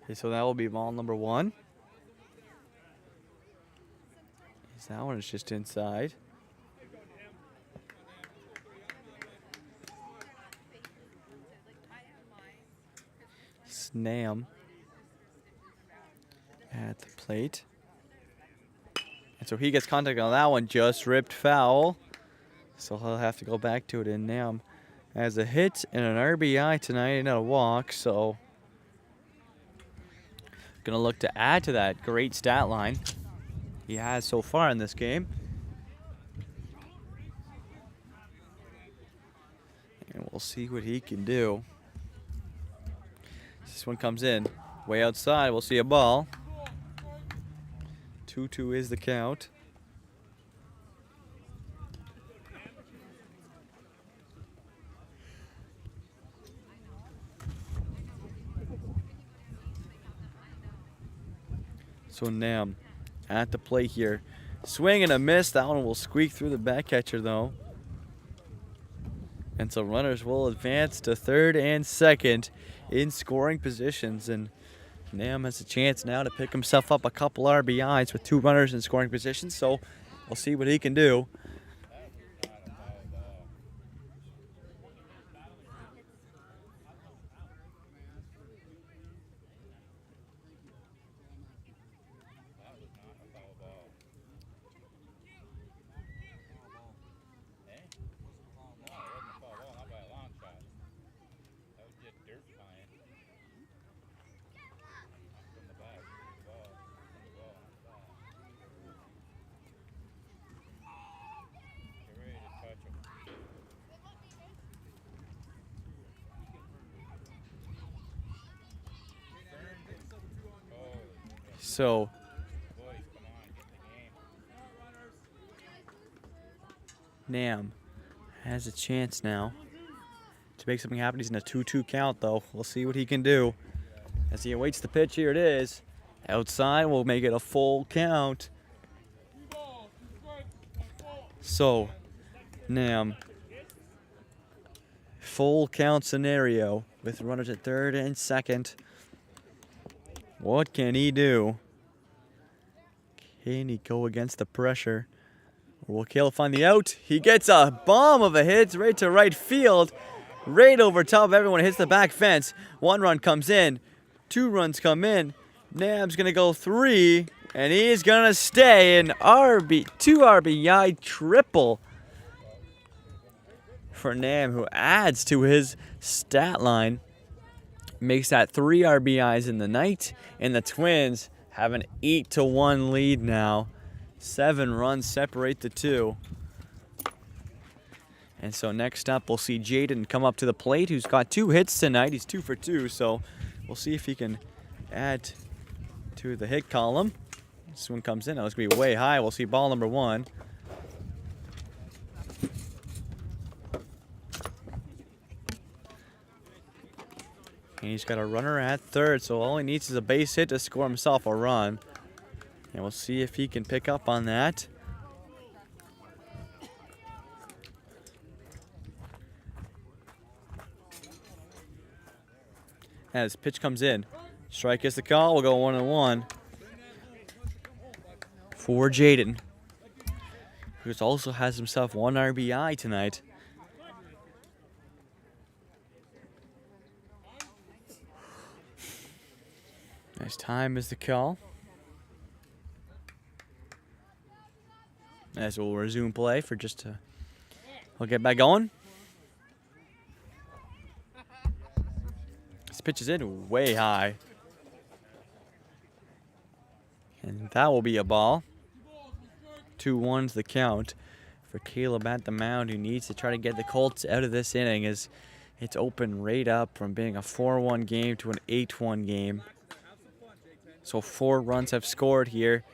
Okay, so that will be ball number one. That one is just inside. Snam at the plate. And so he gets contact on that one, just ripped foul. So he'll have to go back to it, and Nam has a hit and an RBI tonight and a walk, so gonna look to add to that great stat line he has so far in this game. And we'll see what he can do. This one comes in way outside. We'll see a ball. 2-2 is the count. So Nam at the plate here. Swing and a miss. That one will squeak through the back catcher though. And so runners will advance to third and second in scoring positions. And Nam has a chance now to pick himself up a couple RBIs with two runners in scoring positions. So we'll see what he can do. So Nam has a chance now to make something happen. He's in a 2-2 count though. We'll see what he can do as he awaits the pitch. Here it is. Outside, we'll make it a full count. So Nam, full count scenario with runners at third and second. What can he do? Can he go against the pressure? Or will Kale find the out? He gets a bomb of a hit right to right field. Right over top of everyone. Hits the back fence. One run comes in. Two runs come in. Nam's going to go 3. And he's going to stay. An two RBI triple for Nam, who adds to his stat line. Makes that 3 RBIs in the night. And the Twins have an 8-1 lead now. 7 runs separate the two. And so next up, we'll see Jaden come up to the plate, who's got 2 hits tonight. He's 2 for 2, so we'll see if he can add to the hit column. This one comes in. That was going to be way high. We'll see ball number 1. And he's got a runner at third, so all he needs is a base hit to score himself a run. And we'll see if he can pick up on that. As pitch comes in. Strike is the call. We'll go 1-1 for Jaden, who also has himself 1 RBI tonight. Nice time is the call. As we'll resume play for just a... We'll get back going. This pitch is in way high. And that will be a ball. 2-1's the count for Caleb at the mound, who needs to try to get the Colts out of this inning, as it's open right up from being a 4-1 game to an 8-1 game. So 4 runs have scored here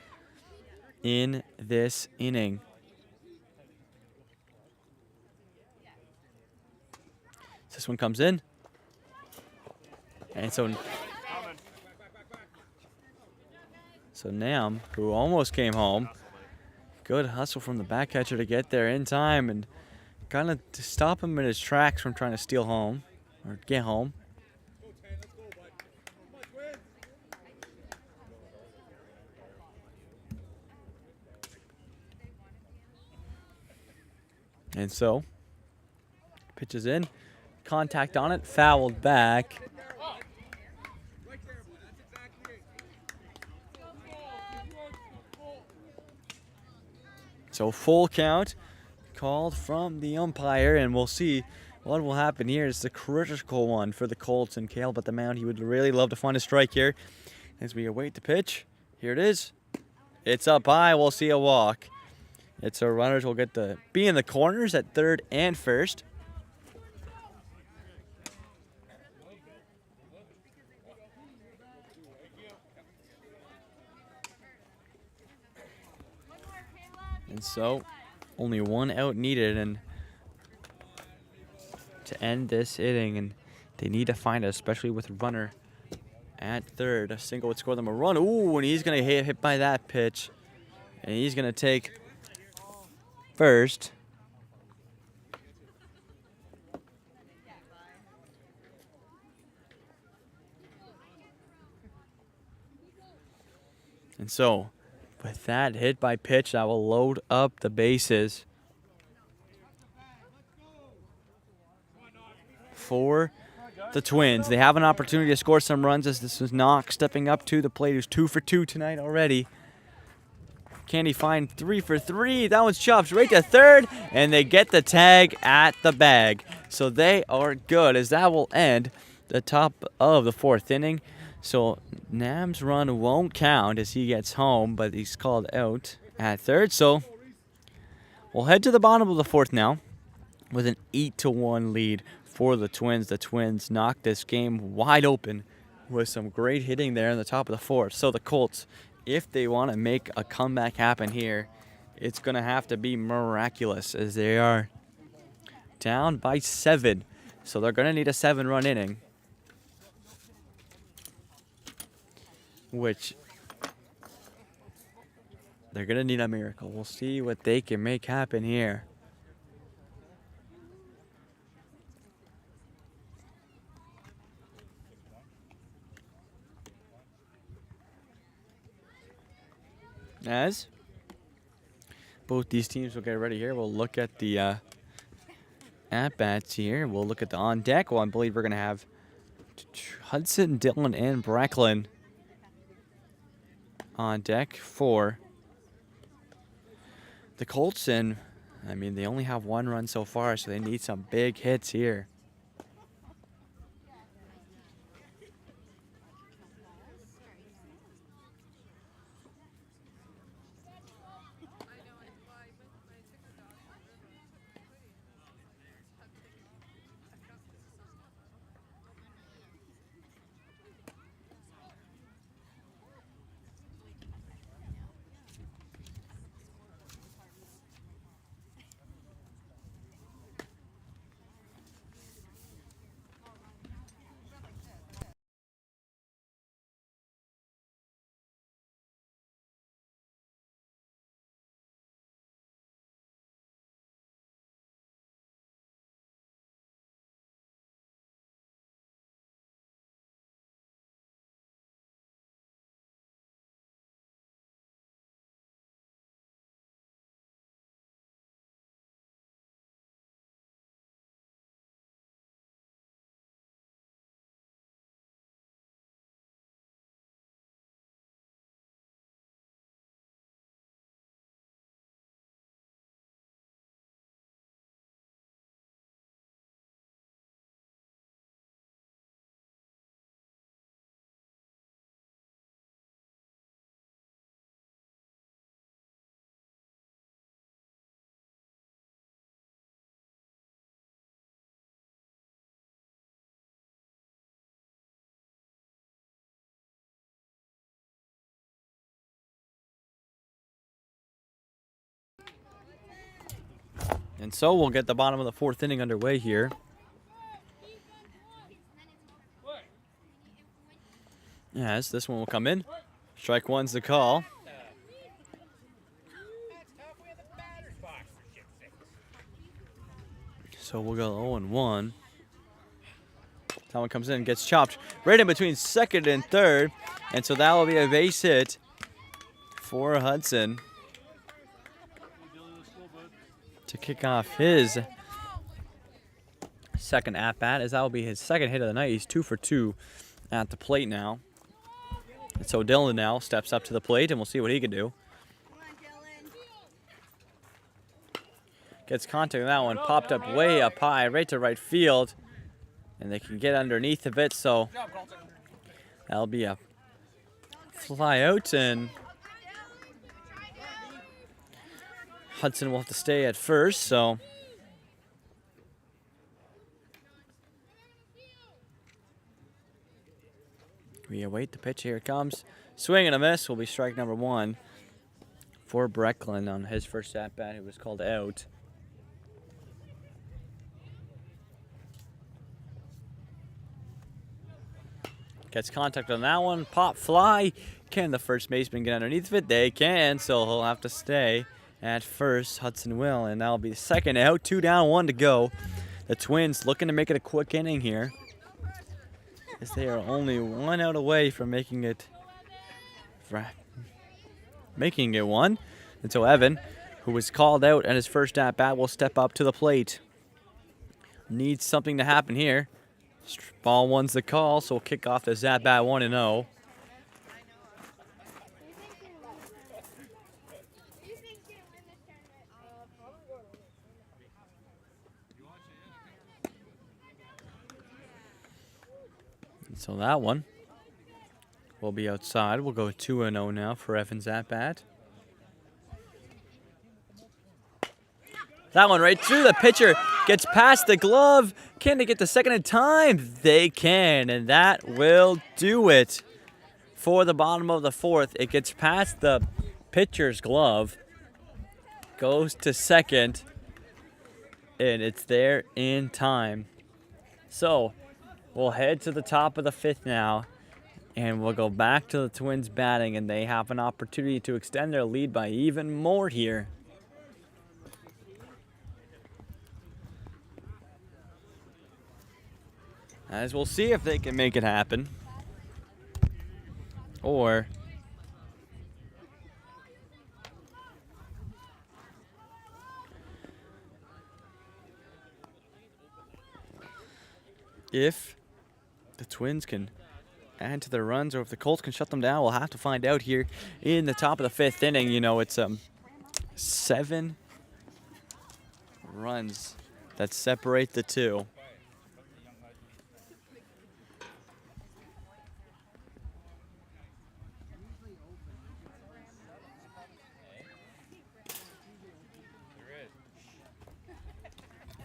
in this inning. This one comes in. And so Nam, who almost came home, good hustle from the back catcher to get there in time and kind of to stop him in his tracks from trying to steal home or get home. And so, pitches in, contact on it, fouled back. So full count called from the umpire, and we'll see what will happen here. It's a critical one for the Colts, and Caleb at the mound, he would really love to find a strike here as we await the pitch. Here it is. It's up high. We'll see a walk. It's our runners will get to be in the corners at third and first. And so, only 1 out needed and to end this inning, and they need to find it, especially with a runner at third. A single would score them a run. Ooh, and he's going to get hit by that pitch. And he's going to take first. And so, with that hit by pitch, that will load up the bases for the Twins. They have an opportunity to score some runs, as this is Knox stepping up to the plate, who's 2 for 2 tonight already. Can he find 3 for 3? That one's chopped right to third, and they get the tag at the bag. So they are good, as that will end the top of the 4th inning. So Nam's run won't count as he gets home, but he's called out at third. So we'll head to the bottom of the 4th now with an 8-1 lead for the Twins. The Twins knocked this game wide open with some great hitting there in the top of the 4th. So the Colts, if they want to make a comeback happen here, it's going to have to be miraculous, as they are down by 7. So they're going to need a 7-run inning, which they're going to need a miracle. We'll see what they can make happen here. As both these teams will get ready here, we'll look at the at-bats here. We'll look at the on-deck. Well, I believe we're going to have Hudson, Dillon, and Bracklin on deck for the Colts. And, I mean, they only have 1 run so far, so they need some big hits here. And so we'll get the bottom of the 4th inning underway here. Yes, this one will come in. Strike one's the call. So we'll go 0-1. That one comes in, gets chopped right in between second and third. And so that will be a base hit for Hudson to kick off his second at-bat, as that will be his second hit of the night. He's 2 for 2 at the plate now. And so Dylan now steps up to the plate, and we'll see what he can do. Gets contact on that one, popped up way up high, right to right field. And they can get underneath of it, so that'll be a fly out, and Hudson will have to stay at first, so we await the pitch. Here it comes. Swing and a miss will be strike number 1 for Brecklin on his first at-bat. It was called out. Gets contact on that one. Pop fly. Can the first baseman get underneath of it? They can, so he'll have to stay at first. Hudson will, and that'll be the second out. 2 down, 1 to go. The Twins looking to make it a quick inning here, as they are only 1 out away from making it 1. And so Evan, who was called out at his first at-bat, will step up to the plate. Needs something to happen here. Ball 1's the call, so we'll kick off this at-bat 1-0. So that one will be outside. We'll go 2-0 now for Evans at-bat. That one right through the pitcher. Gets past the glove. Can they get the second in time? They can, and that will do it for the bottom of the 4th. It gets past the pitcher's glove, goes to second, and it's there in time. So we'll head to the top of the 5th now, and we'll go back to the Twins batting, and they have an opportunity to extend their lead by even more here. As we'll see if they can make it happen, or if the Twins can add to their runs, or if the Colts can shut them down. We'll have to find out here in the top of the 5th inning. You know, it's 7 runs that separate the two.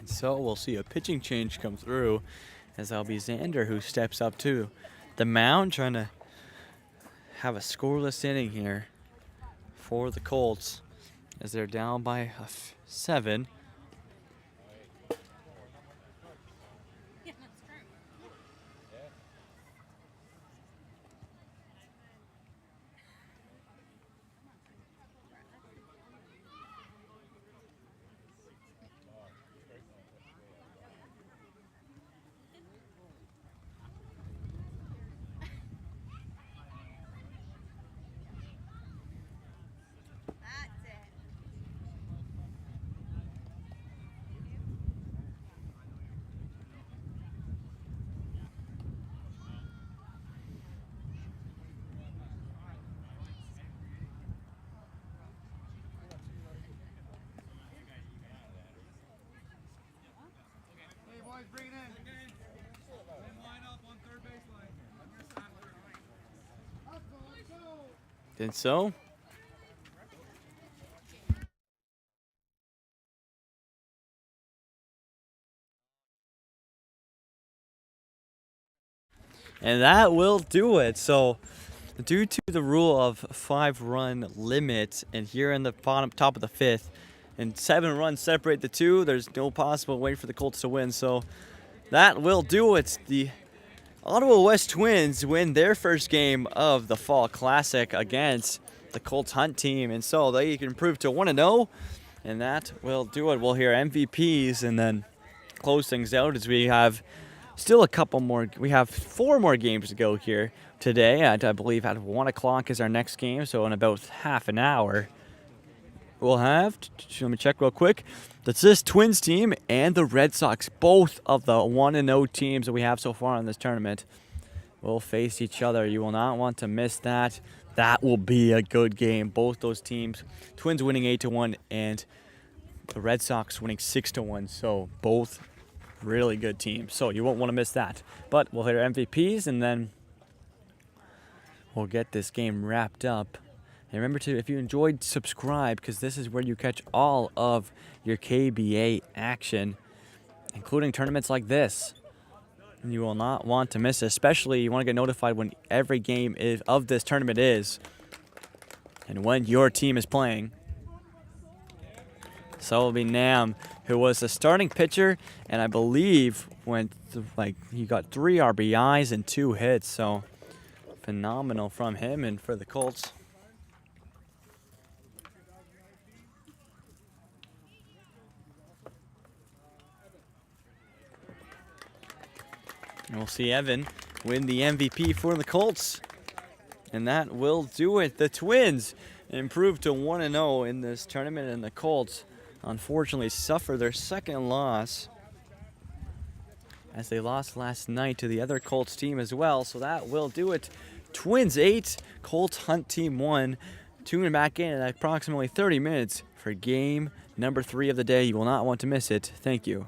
So we'll see a pitching change come through, as that'll be Xander who steps up to the mound, trying to have a scoreless inning here for the Colts, as they're down by 7. And so and that will do it. So due to the rule of 5-run limit, and here in the top of the 5th, and 7 runs separate the two. There's no possible way for the Colts to win. So that will do it. The Ottawa West Twins win their first game of the Fall Classic against the Colts Hunt team, and so they can improve to 1-0, and that will do it. We'll hear MVPs and then close things out as we have still a couple more. We have 4 more games to go here today. I believe at 1 o'clock is our next game, so in about half an hour we'll have, let me check real quick, this Twins team and the Red Sox, both of the 1-0 teams that we have so far in this tournament, will face each other. You will not want to miss that. That will be a good game. Both those teams, Twins winning 8-1 and the Red Sox winning 6-1. So both really good teams. So you won't want to miss that. But we'll hit our MVPs and then we'll get this game wrapped up. And remember to, if you enjoyed, subscribe, because this is where you catch all of your KBA action, including tournaments like this. And you will not want to miss it, especially you want to get notified when every game of this tournament is and when your team is playing. So it'll be Nam, who was the starting pitcher, and I believe he got 3 RBIs and 2 hits. So phenomenal from him and for the Colts. And we'll see Evan win the MVP for the Colts. And that will do it. The Twins improved to 1-0 in this tournament, and the Colts unfortunately suffer their second loss as they lost last night to the other Colts team as well. So that will do it. Twins 8, Colts Hunt team 1. Tune back in at approximately 30 minutes for game number 3 of the day. You will not want to miss it. Thank you.